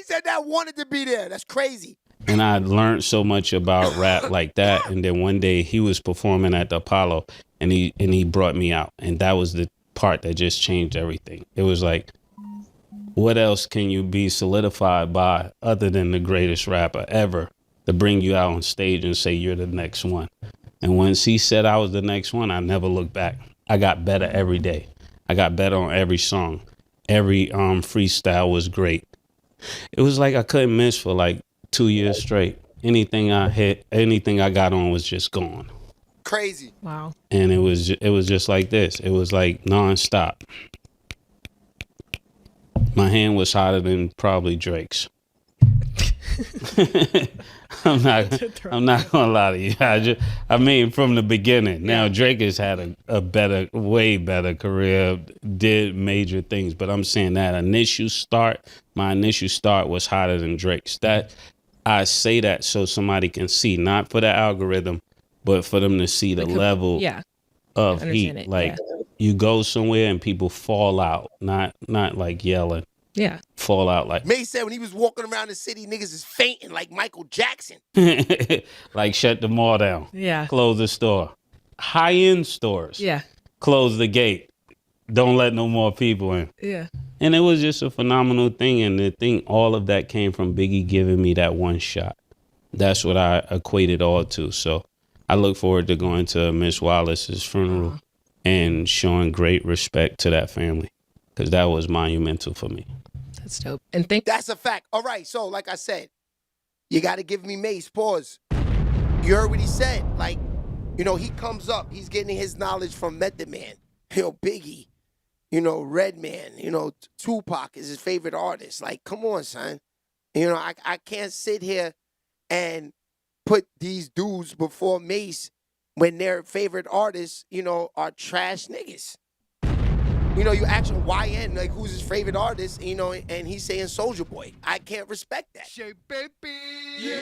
said that wanted to be there. That's crazy. And I learned so much about rap like that. And then one day he was performing at the Apollo and he brought me out. And that was the part that just changed everything. It was like, what else can you be solidified by other than the greatest rapper ever to bring you out on stage and say you're the next one? And once he said I was the next one, I never looked back. I got better every day. I got better on every song. Every freestyle was great. It was like I couldn't miss for like 2 years straight. Anything I hit, anything I got on was just gone. Crazy. Wow. And it was just like this. It was like nonstop. My hand was hotter than probably Drake's. I'm not gonna lie to you. I mean, from the beginning. Now Drake has had a way better career, did major things, but I'm saying that my initial start was hotter than Drake's. That I say that so somebody can see, not for the algorithm, but for them to see the level of heat. You go somewhere and people fall out, not like yelling. Yeah. Fall out like. Mase said when he was walking around the city, niggas is fainting like Michael Jackson. Like shut the mall down. Yeah. Close the store. High-end stores. Yeah. Close the gate. Don't let no more people in. Yeah. And it was just a phenomenal thing. And I think all of that came from Biggie giving me that one shot. That's what I equated all to. So I look forward to going to Miss Wallace's funeral and showing great respect to that family, because that was monumental for me. That's dope. And That's a fact. All right, so like I said, you got to give me Mase. Pause. You heard what he said. Like, you know, he comes up. He's getting his knowledge from Method Man. You know, Biggie. You know, Redman. You know, Tupac is his favorite artist. Like, come on, son. You know, I can't sit here and put these dudes before Mase when their favorite artists, you know, are trash niggas. You know, you ask him YN, like, who's his favorite artist, you know, and he's saying Soulja Boy. I can't respect that. Yeah.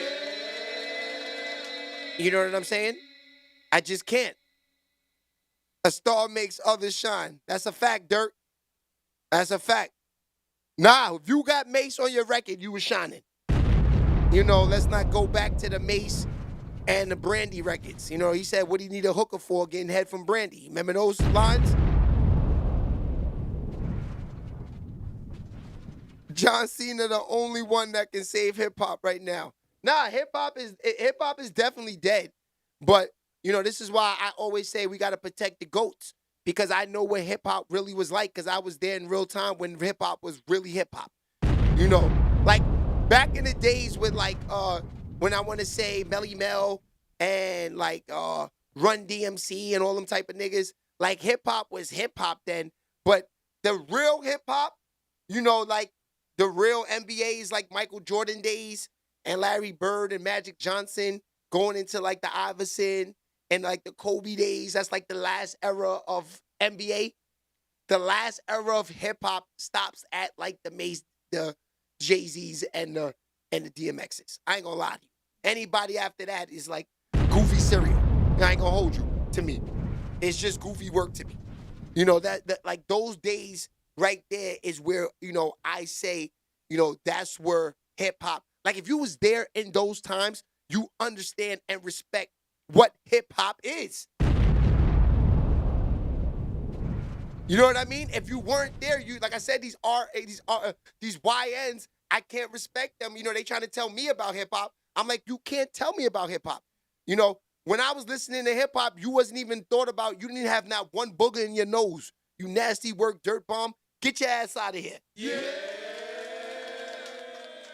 You know what I'm saying? I just can't. A star makes others shine. That's a fact, Dirk. That's a fact. Nah, if you got Mase on your record, you was shining. You know, let's not go back to the Mase and the Brandy records. You know, he said, what do you need a hooker for, getting head from Brandy? Remember those lines? John Cena, the only one that can save hip-hop right now. Nah, hip-hop is definitely dead. But, you know, this is why I always say we got to protect the GOATs, because I know what hip-hop really was like, because I was there in real time when hip-hop was really hip-hop. You know, like back in the days with, like, when I want to say Melly Mel and, like, Run DMC and all them type of niggas, like, hip-hop was hip-hop then. But the real hip-hop, you know, like, the real NBAs like Michael Jordan days and Larry Bird and Magic Johnson going into like the Iverson and like the Kobe days. That's like the last era of NBA. The last era of hip hop stops at like the Mase, the Jay-Z's and the DMX's. I ain't gonna lie to you. Anybody after that is like goofy cereal. I ain't gonna hold you to me. It's just goofy work to me. You know, that like those days right there is where, you know, I say, you know, that's where hip-hop, like if you was there in those times, you understand and respect what hip-hop is. You know what I mean? If you weren't there, you, like I said, these YNs, I can't respect them. You know, they trying to tell me about hip-hop. I'm like, you can't tell me about hip-hop. You know, when I was listening to hip-hop, you wasn't even thought about, you didn't have not one booger in your nose. You nasty work, dirt bomb. Get your ass out of here. Yeah.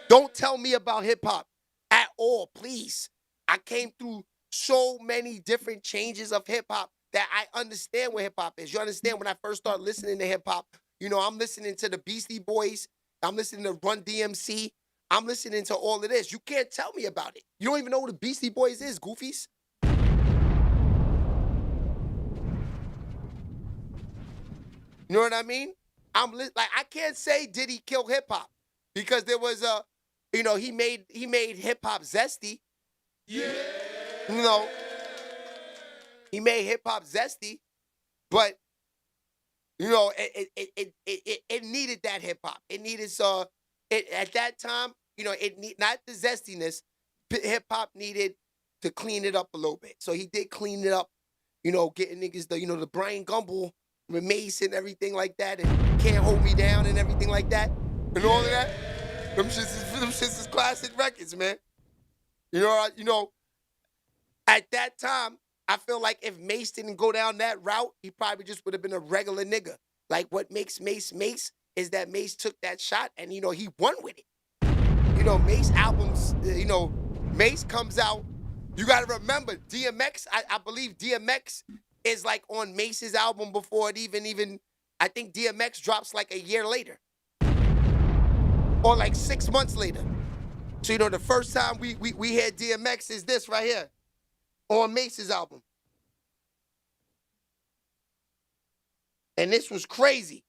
Don't tell me about hip-hop at all, please. I came through so many different changes of hip-hop that I understand what hip-hop is. You understand when I first started listening to hip-hop, you know, I'm listening to the Beastie Boys. I'm listening to Run DMC. I'm listening to all of this. You can't tell me about it. You don't even know who the Beastie Boys is, goofies. You know what I mean? Like, I can't say Diddy killed hip hop because there was a, you know, he made hip hop zesty. Yeah. You know, he made hip hop zesty, but you know, it needed that hip hop. It needed at that time, you know, not the zestiness. Hip hop needed to clean it up a little bit. So he did clean it up. You know, getting niggas the Brian Gumble with Mase and everything like that, and Can't Hold Me Down and everything like that, and all of that. Them shits is classic records, man. You know, at that time, I feel like if Mase didn't go down that route, he probably just would have been a regular nigga. Like, what makes Mase Mase is that Mase took that shot and, you know, he won with it. You know, Mase albums, you know, Mase comes out. You got to remember, DMX, I believe DMX is like on Mace's album before it even, I think DMX drops like a year later. Or like 6 months later. So, you know, the first time we heard DMX is this right here. On Mace's album. And this was crazy.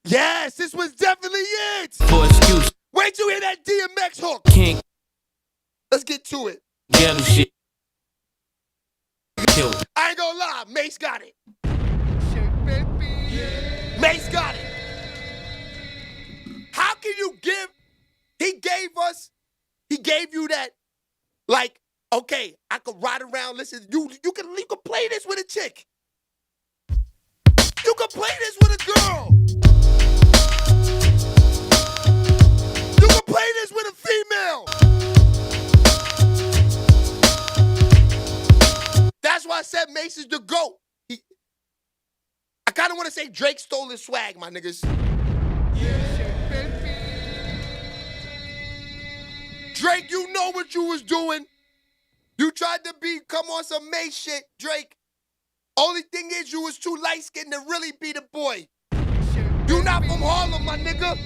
Yes, this was definitely it. For excuse. Wait till you hear that DMX hook. King. Let's get to it. Ghetto shit. Kill. I ain't gonna lie, Mase got it. Mase got it. How can you he gave you that, like, Okay, I could ride around, listen, you can play this with a chick. You can play this with a girl. You can play this with a female. That's why I said Mase is the GOAT. I kind of want to say Drake stole his swag, my niggas. Drake, you know what you was doing. You tried to come on some Mase shit, Drake. Only thing is you was too light-skinned to really be the boy. You not from Harlem, my nigga.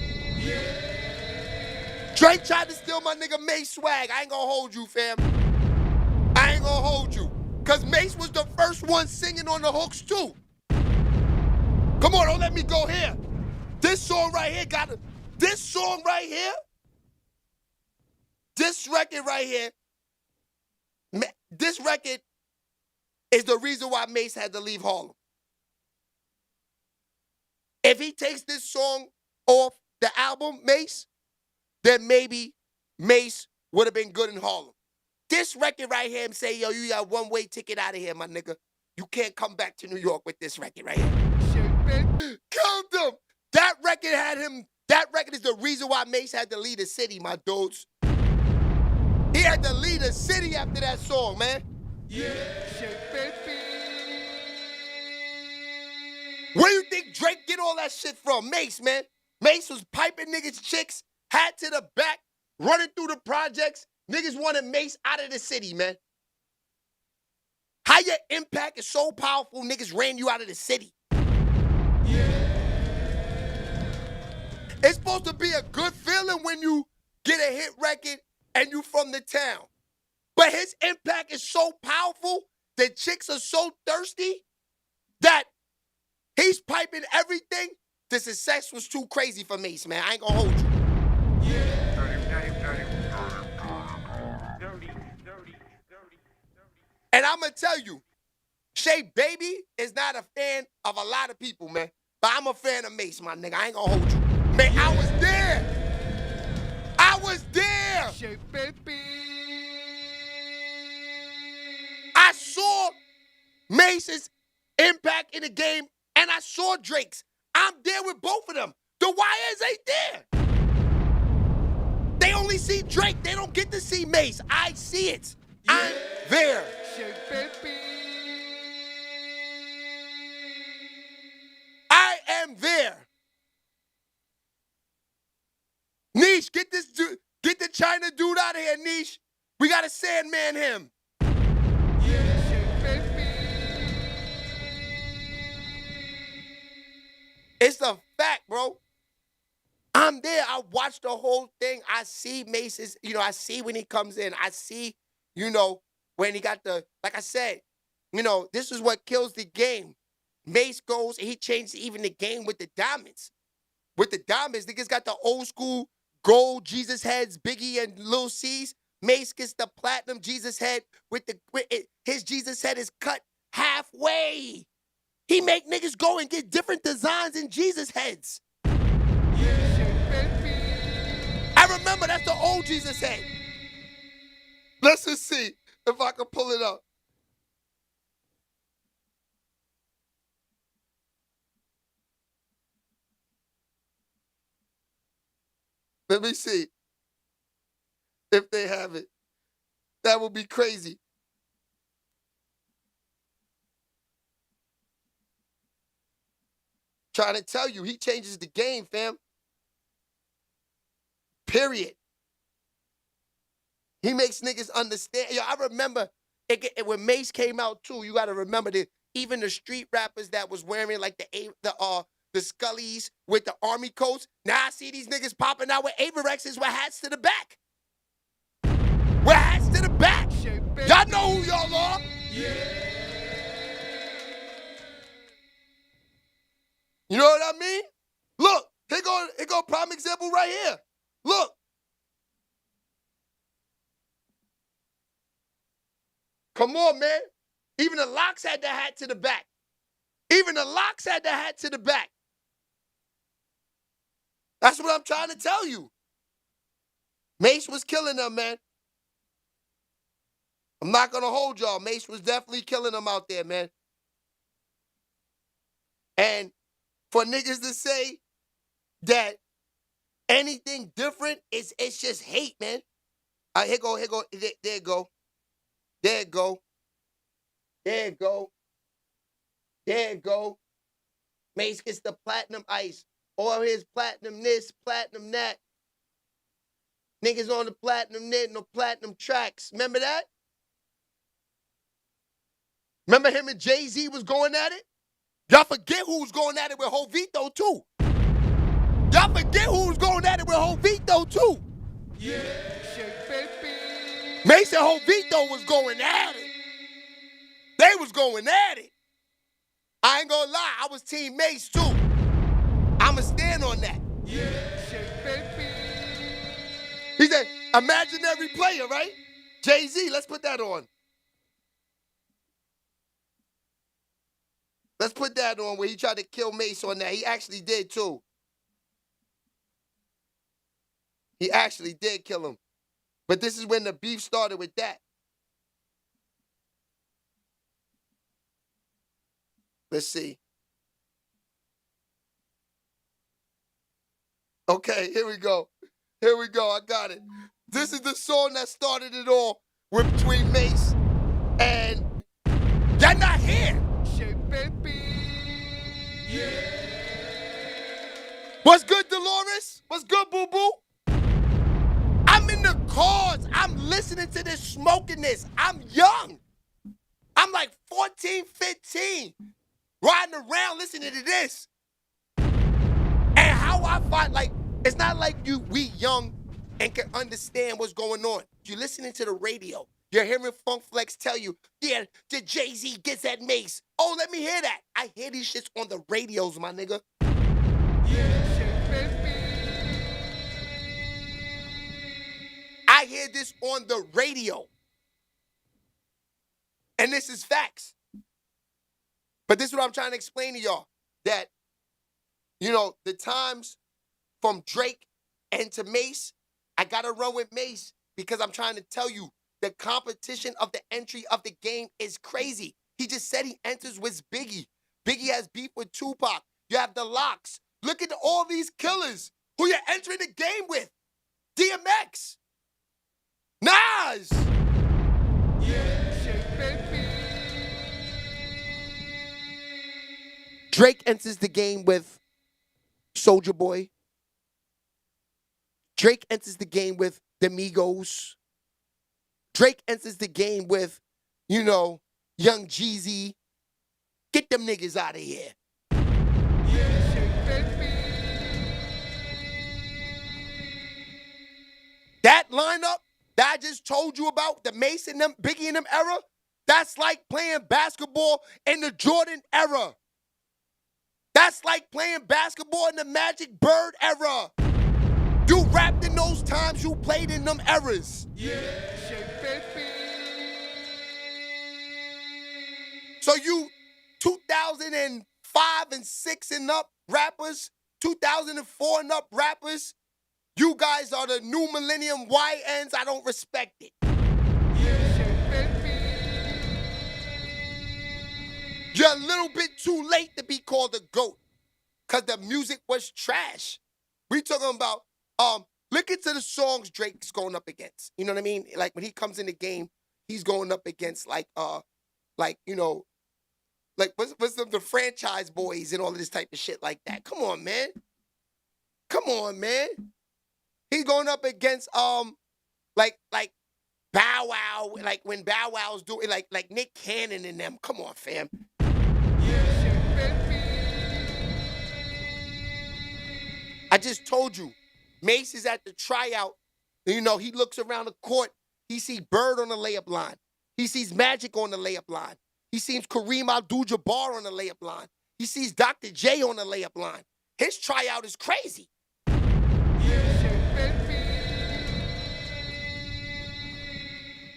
Drake tried to steal my nigga Mase swag. I ain't gonna hold you, fam. I ain't gonna hold you. Cause Mase was the first one singing on the hooks too. Come on, don't let me go here. This song right here this record right here, this record is the reason why Mase had to leave Harlem. If he takes this song off the album, Mase, then maybe Mase would have been good in Harlem. This record right here, him say, yo, you got one-way ticket out of here, my nigga. You can't come back to New York with this record right here. Count them. That record is the reason why Mase had to leave the city, my dudes. He had to leave the city after that song, man. Where you think Drake get all that shit from? Mase, man. Mase was piping niggas chicks, hat to the back, running through the projects. Niggas wanted Mase out of the city, man. How your impact is so powerful, niggas ran you out of the city. It's supposed to be a good feeling when you get a hit record and you from the town. But his impact is so powerful that chicks are so thirsty that he's piping everything. The success was too crazy for Mase, man. I ain't gonna hold you. And I'm gonna tell you, SHEABABY is not a fan of a lot of people, man. But I'm a fan of Mase, my nigga. I ain't gonna hold you. Man, I was there. I was there. SHEABABY. I saw Mase's impact in the game, and I saw Drake's. I'm there with both of them. The YNs ain't there. They only see Drake. They don't get to see Mase. I see it. I'm there. I am there. Niche, get the China dude out of here, Niche. We gotta Sandman him. It's a fact, bro. I'm there. I watch the whole thing. I see Mase's, I see when he comes in. I see, when he got like I said, this is what kills the game. Mase goes and he changes even the game with the diamonds. With the diamonds, niggas got the old school gold Jesus heads, Biggie and Lil C's. Mase gets the platinum Jesus head his Jesus head is cut halfway. He make niggas go and get different designs in Jesus heads. I remember that's the old Jesus head. Let's just see if I can pull it up. Let me see if they have it. That would be crazy. Trying to tell you, he changes the game, fam. Period. He makes niggas understand. Yo, I remember when Mase came out too. You got to remember that even the street rappers that was wearing like the Scullies with the army coats. Now I see these niggas popping out with Averexes with hats to the back. With hats to the back. Y'all know who y'all are. You know what I mean? Look, here go prime example right here. Look. Come on, man. Even the Locks had the hat to the back. Even the Locks had the hat to the back. That's what I'm trying to tell you. Mase was killing them, man. I'm not going to hold y'all. Mase was definitely killing them out there, man. And for niggas to say that anything different, it's just hate, man. Here go. There it go. There it go. There it go. There it go. Mase gets the platinum ice. Or his platinum this, platinum that. Niggas on the platinum net, no platinum tracks. Remember that? Remember him and Jay-Z was going at it? Y'all forget who was going at it with Jovito, too. Y'all forget who was going at it with Jovito, too. Yeah, Mase and Jovito was going at it. They was going at it. I ain't gonna lie, I was Team Mase, too. I'ma stand on that. Yeah, he said, imaginary player, right? Jay-Z, let's put that on. Let's put that on where he tried to kill Mase on that. He actually did, too. He actually did kill him. But this is when the beef started with that. Let's see. Okay, here we go. Here we go. I got it. This is the song that started it all between Mase and You're Not Here. Yeah. What's good, Dolores? What's good, boo-boo? I'm in the cars. I'm listening to this, smoking this. I'm young. I'm like 14, 15, riding around listening to this. And how I find, like, it's not like we young and can understand what's going on. You're listening to the radio. You're hearing Funk Flex tell you, yeah, the Jay-Z gets at Mase. Oh, let me hear that. I hear these shits on the radios, my nigga. I hear this on the radio. And this is facts. But this is what I'm trying to explain to y'all. That, you know, the times from Drake and to Mase, I got to run with Mase because I'm trying to tell you the competition of the entry of the game is crazy. He just said he enters with Biggie. Biggie has beef with Tupac. You have the Locks. Look at all these killers who you're entering the game with. DMX. Nas. Drake enters the game with Soulja Boy. Drake enters the game with the Migos. Drake enters the game with, you know, Young Jeezy. Get them niggas out of here. That lineup that I just told you about, the Mase and them, Biggie and them era, that's like playing basketball in the Jordan era. That's like playing basketball in the Magic Bird era. You rapped in those times, you played in them eras. So you 2005 and 6 and up rappers, 2004 and up rappers, you guys are the new millennium YNs. I don't respect it. You're a little bit too late to be called a GOAT because the music was trash. We talking about, look into the songs Drake's going up against. You know what I mean? Like when he comes in the game, he's going up against like you know, like what's the franchise boys and all of this type of shit like that. Come on, man. Come on, man. He's going up against like Bow Wow, like when Bow Wow's doing like Nick Cannon and them. Come on, fam. I just told you, Mase is at the tryout. You know, he looks around the court. He sees Bird on the layup line. He sees Magic on the layup line. He sees Kareem Abdul-Jabbar on the layup line. He sees Dr. J on the layup line. His tryout is crazy.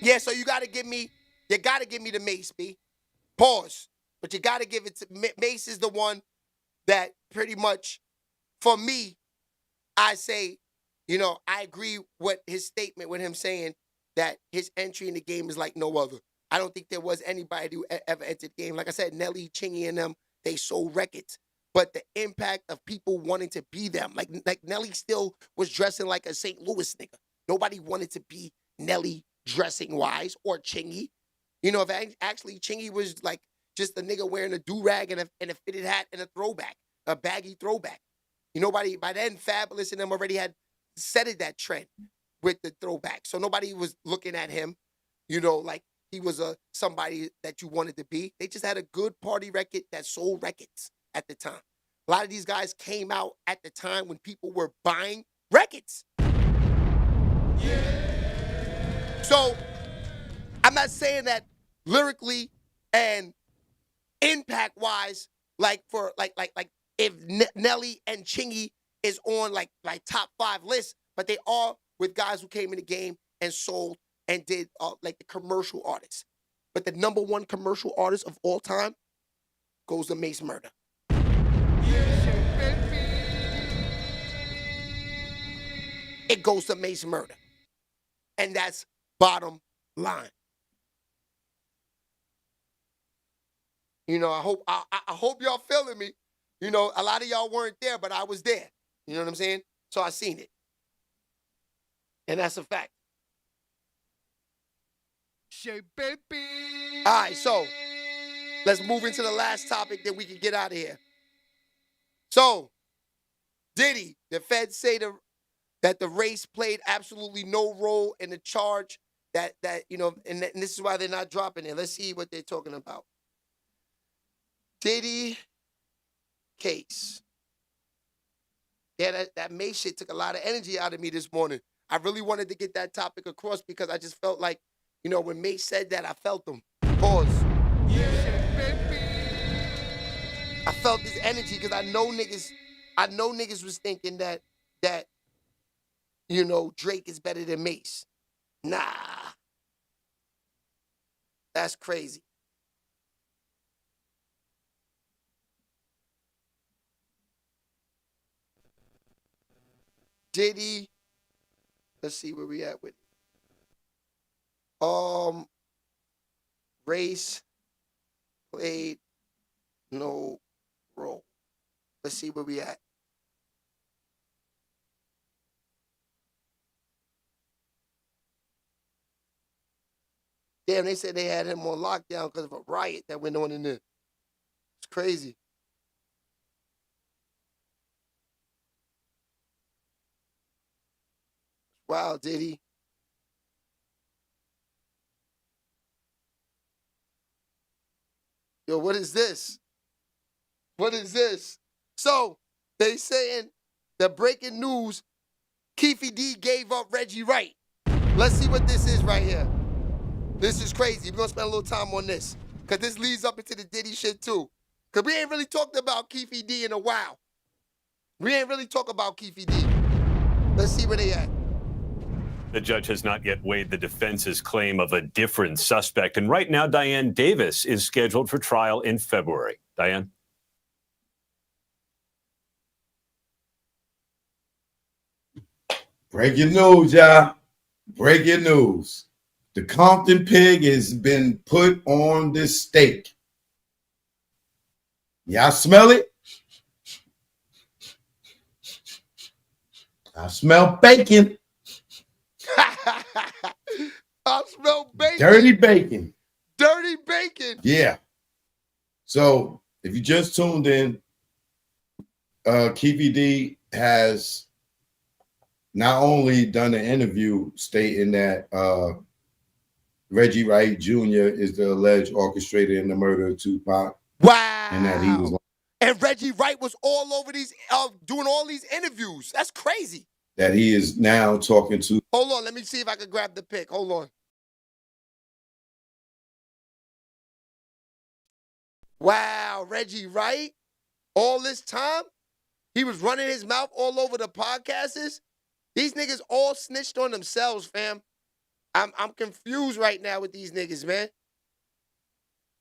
Yeah, so you gotta give me the Mase, B. Pause. But you gotta give it to Mase is the one that pretty much, for me, I say, you know, I agree with his statement with him saying that his entry in the game is like no other. I don't think there was anybody who ever entered the game. Like I said, Nelly, Chingy, and them, they sold records. But the impact of people wanting to be them, like Nelly still was dressing like a St. Louis nigga. Nobody wanted to be Nelly dressing wise or Chingy. You know, if actually Chingy was like just a nigga wearing a do-rag and a fitted hat and a throwback, a baggy throwback. You know, by then Fabulous and them already had set it that trend with the throwback. So nobody was looking at him, you know, like he was somebody that you wanted to be. They just had a good party record that sold records at the time. A lot of these guys came out at the time when people were buying records. Yeah. So I'm not saying that lyrically and impact wise, like for like if Nelly and Chingy is on like top 5 lists, but they are with guys who came in the game and sold and did like the commercial artists. But the #1 commercial artist of all time goes to Mase Murder. It goes to Mase Murder. And that's bottom line. You know, I hope y'all feeling me. You know, a lot of y'all weren't there, but I was there. You know what I'm saying? So I seen it. And that's a fact. All right, so let's move into the last topic, then we can get out of here. So, Diddy, the feds say that the race played absolutely no role in the charge that you know, and this is why they're not dropping it. Let's see what they're talking about. Diddy case. Yeah, that Mase shit took a lot of energy out of me this morning. I really wanted to get that topic across because I just felt like, you know, when Mase said that, I felt them. Pause. I felt this energy because I know niggas was thinking that you know, Drake is better than Mase. Nah. That's crazy. Diddy, let's see where we at with it. Race played no role. Let's see where we at. Damn, they said they had him on lockdown because of a riot that went on in there. It's crazy. Wow, Diddy. Yo, what is this? What is this? So, they saying the breaking news, Keefy D gave up Reggie Wright. Let's see what this is right here. This is crazy. We're going to spend a little time on this because this leads up into the Diddy shit too. Because we ain't really talked about Keefy D in a while. We ain't really talked about Keefy D. Let's see where they at. The judge has not yet weighed the defense's claim of a different suspect. And right now, Diane Davis is scheduled for trial in February. Diane? Breaking news, y'all. Breaking news. The Compton pig has been put on this steak. Y'all smell it? I smell bacon. I smell bacon. Dirty bacon. Dirty bacon. Yeah. So if you just tuned in, Keefy D has not only done an interview stating that Reggie Wright Jr. is the alleged orchestrator in the murder of Tupac. Wow. And that he was. And Reggie Wright was all over these, doing all these interviews. That's crazy. That he is now talking to. Hold on, let me see if I can grab the pic. Hold on. Wow, Reggie Wright, all this time, he was running his mouth all over the podcasts. These niggas all snitched on themselves, fam. I'm confused right now with these niggas, man.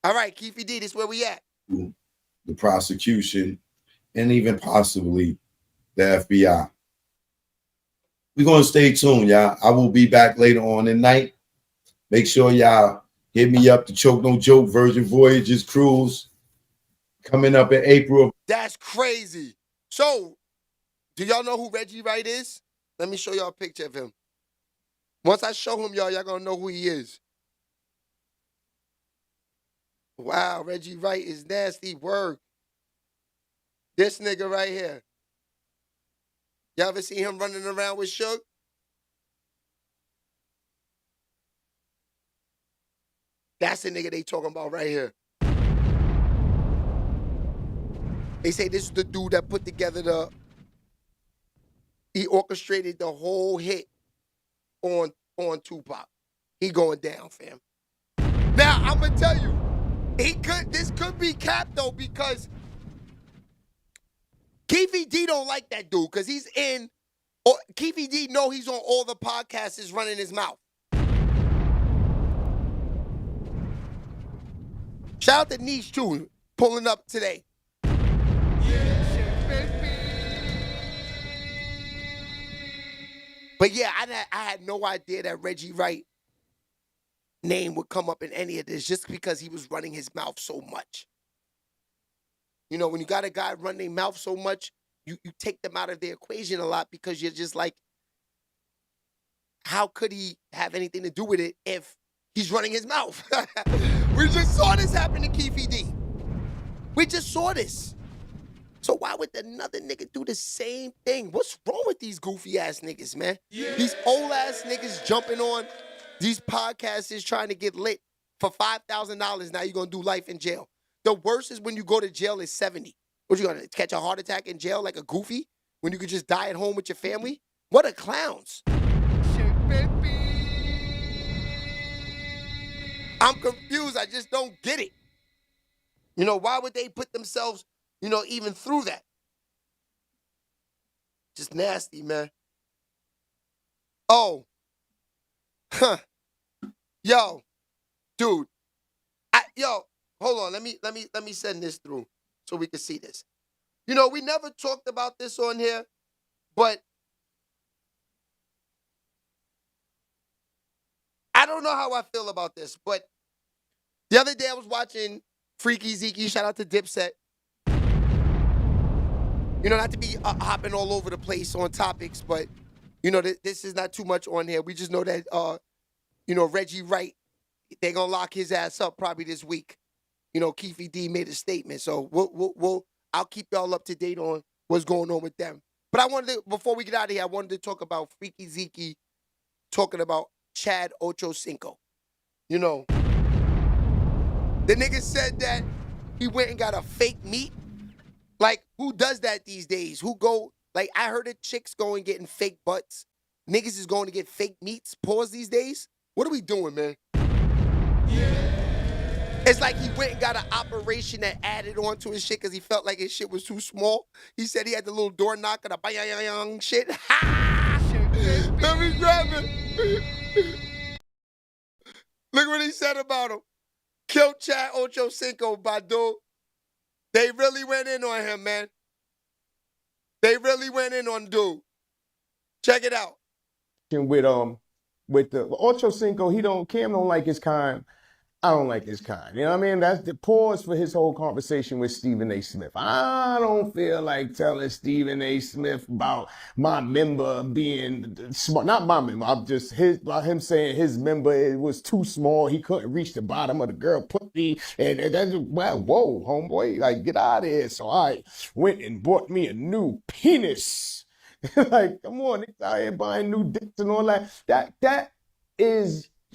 All right, Keefy D, this is where we at. The prosecution and even possibly the FBI. We're going to stay tuned, y'all. I will be back later on tonight Make sure y'all hit me up to Choke No Joke Virgin Voyages cruise coming up in April. That's crazy. So, do y'all know who Reggie Wright is? Let me show y'all a picture of him. Once I show him, y'all gonna know who he is. Wow, Reggie Wright is nasty work. This nigga right here. Y'all ever see him running around with Suge? That's the nigga they talking about right here. They say this is the dude that put together he orchestrated the whole hit on Tupac. He going down, fam. Now, I'm gonna tell you, this could be Cap though, because Keefy D don't like that dude, because he's in, or Keefy D know he's on all the podcasts, is running his mouth. Shout out to Niche too, pulling up today. But yeah, I had no idea that Reggie Wright name would come up in any of this, just because he was running his mouth so much. You know, when you got a guy run their mouth so much, you take them out of the equation a lot, because you're just like, how could he have anything to do with it if he's running his mouth? We just saw this happen to Keefy D. We just saw this. So why would another nigga do the same thing? What's wrong with these goofy ass niggas, man? Yeah. These old ass niggas jumping on these podcasts is trying to get lit for $5,000. Now you're gonna do life in jail. The worst is when you go to jail is 70. What, you gonna catch a heart attack in jail like a goofy when you could just die at home with your family? What a clowns. I'm confused. I just don't get it. You know, why would they put themselves, you know, even through that? Just nasty, man. Oh. Huh. Yo. Dude. Hold on. Let me send this through so we can see this. You know, we never talked about this on here, but I don't know how I feel about this, but the other day I was watching Freaky Zeke, shout out to Dipset. You know, not to be hopping all over the place on topics, but, you know, this is not too much on here. We just know that, you know, Reggie Wright, they're going to lock his ass up probably this week. You know, Keefy D made a statement. So I'll keep y'all up to date on what's going on with them. But I wanted to, before we get out of here, I wanted to talk about Freaky Zeke talking about Chad Ochocinco. You know, the nigga said that he went and got a fake meat. Like, who does that these days? Who go, like, I heard of chicks going getting fake butts. Niggas is going to get fake meats, pause these days. What are we doing, man? Yeah. It's like he went and got an operation that added on to his shit because he felt like his shit was too small. He said he had the little door knocker, the bang shit. Ha! Let me grab it. Look what he said about him. Killed Chad Ochocinco, Badu. They really went in on him, man. They really went in on dude. Check it out. With the Ochocinco, Cam don't like his kind. I don't like his kind. You know what I mean? That's the pause for his whole conversation with Stephen A. Smith. I don't feel like telling Stephen A. Smith about my member being smart. Not my member. I'm just about him saying his member it was too small. He couldn't reach the bottom of the girl pussy. And that's, well, whoa, homeboy, like get out of here. So I went and bought me a new penis. Like, come on, niggas out here buying new dicks and all that. That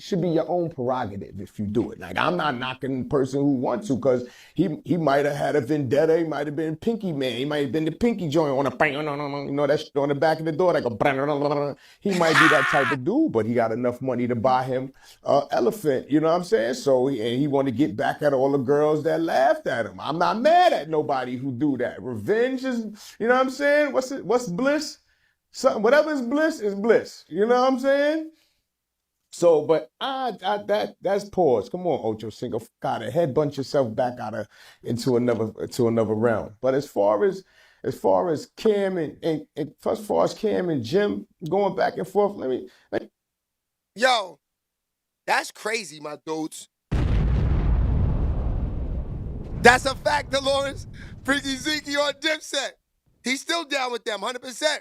should be your own prerogative if you do it. Like, I'm not knocking the person who wants to, because he might have had a vendetta. He might have been Pinky Man. He might have been the Pinky joint on a, you know, that shit on the back of the door, like a, he might be that type of dude, but he got enough money to buy him elephant, you know what I'm saying? So, and he want to get back at all the girls that laughed at him. I'm not mad at nobody who do that. Revenge is, you know what I'm saying? What's bliss? Something, whatever is bliss. You know what I'm saying? So, but that's pause. Come on, Ochocinco, got to headbutt yourself back into another realm. But as far as Cam and as far as Cam and Jim going back and forth, let me. Yo, That's crazy, my dudes. That's a fact, Dolores. Freaky Zeke on Dipset. He's still down with them, 100%.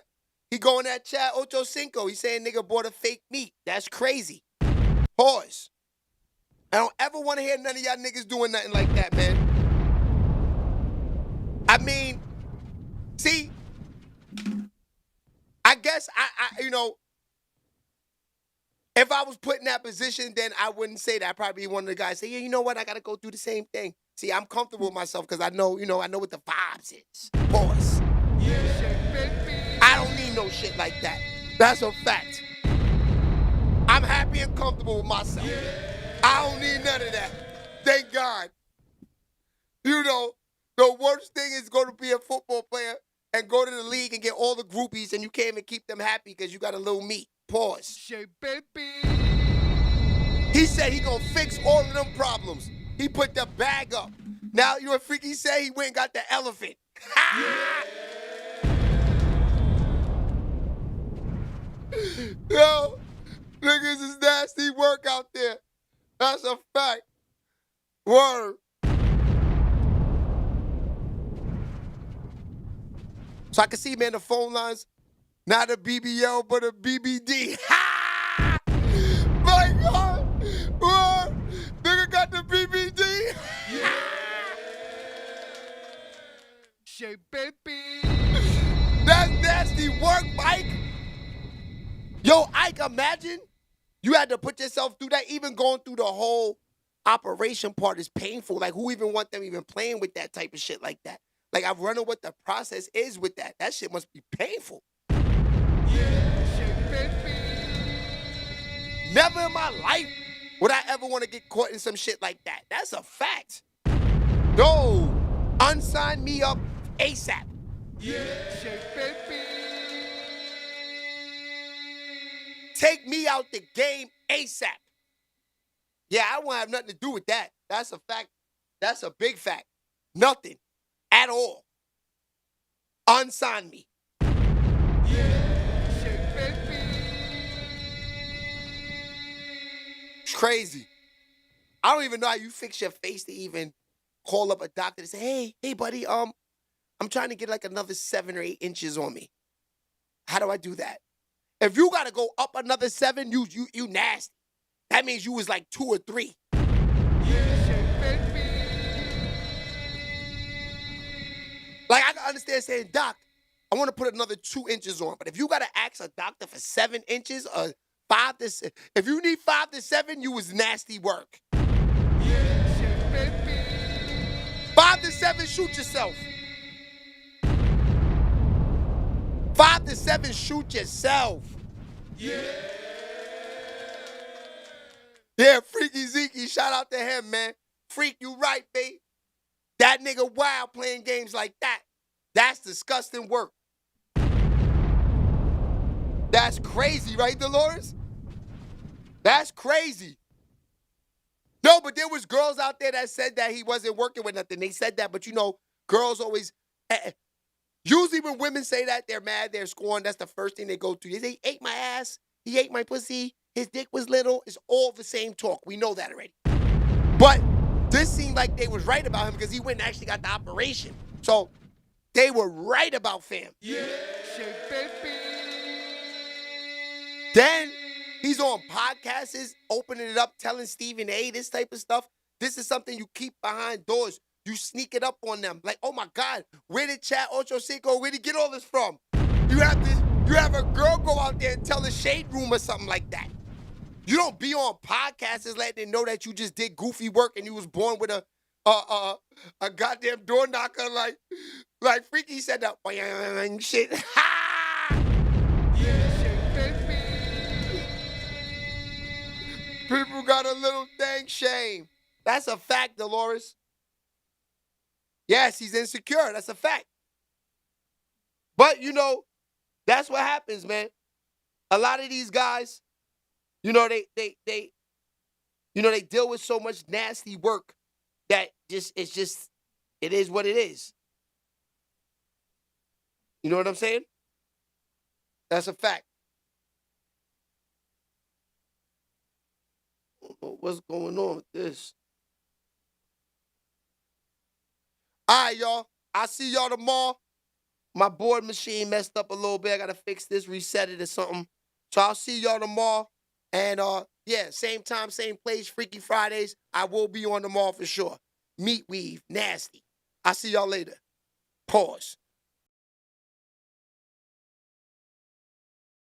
He go in that chat, Ocho Cinco. He's saying nigga bought a fake meat. That's crazy. Pause. I don't ever want to hear none of y'all niggas doing nothing like that, man. I mean, see, I guess I you know, if I was put in that position, then I wouldn't say that. I'd probably be one of the guys say, yeah, you know what? I got to go do the same thing. See, I'm comfortable with myself because I know, I know what the vibes is. Pause. I don't need no shit like that. That's a fact. I'm happy and comfortable with myself. I don't need none of that. Thank God. You know, the worst thing is going to be a football player and go to the league and get all the groupies and you can't even keep them happy because you got a little meat. Pause. He said he gonna fix all of them problems. He put the bag up. Now, you know what Freaky say? He went and got the elephant. Yo, niggas is nasty work out there. That's a fact. Word. So I can see, man, the phone lines, not a BBL, but a BBD. Ha! My God. Word. Nigga got the BBD. Shit, baby. That's nasty work, Mike. Yo, Ike, imagine you had to put yourself through that. Even going through the whole operation part is painful. Like, who even want them even playing with that type of shit like that? Like, I've run what the process is with that. That shit must be painful. Never in my life would I ever want to get caught in some shit like that. That's a fact. No, unsign me up ASAP. Take me out the game ASAP. Yeah, I won't have nothing to do with that. That's a fact. That's a big fact. Nothing at all. Unsign me. It's crazy. I don't even know how you fix your face to even call up a doctor to say, hey, buddy, I'm trying to get like another 7 or 8 inches on me. How do I do that? If you gotta go up another 7, you nasty. That means you was like 2 or 3. Like, I can understand saying, doc, I want to put another 2 inches on. But if you gotta ask a doctor for 7 inches or 5 to 6, if you need 5 to 7, you was nasty work. 5 to 7, shoot yourself. 5 to 7, shoot yourself. Yeah, Freaky Zeke, shout out to him, man. Freak, you right, babe. That nigga wild playing games like that. That's disgusting work. That's crazy, right, Dolores? That's crazy. No, but there was girls out there that said that he wasn't working with nothing. They said that, but girls always... Usually when women say that, they're mad, they're scorned. That's the first thing they go to. They say, he ate my ass. He ate my pussy. His dick was little. It's all the same talk. We know that already. But this seemed like they was right about him because he went and actually got the operation. So they were right about fam. Then he's on podcasts, opening it up, telling Stephen A. this type of stuff. This is something you keep behind doors. You sneak it up on them. Like, oh my God, where did Chat Ocho Cinco, where did he get all this from? You have a girl go out there and tell the shade room or something like that. You don't be on podcasts letting them know that you just did goofy work and you was born with a goddamn door knocker like Freaky said that shit. People got a little dang shame. That's a fact, Dolores. Yes, he's insecure. That's a fact. But, that's what happens, man. A lot of these guys, they deal with so much nasty work that it is what it is. You know what I'm saying? That's a fact. know what's going on with this. All right, y'all. I'll see y'all tomorrow. My board machine messed up a little bit. I got to fix this, reset it or something. So I'll see y'all tomorrow. And, yeah, same time, same place, Freaky Fridays. I will be on tomorrow for sure. Meat Weave, nasty. I'll see y'all later. Pause.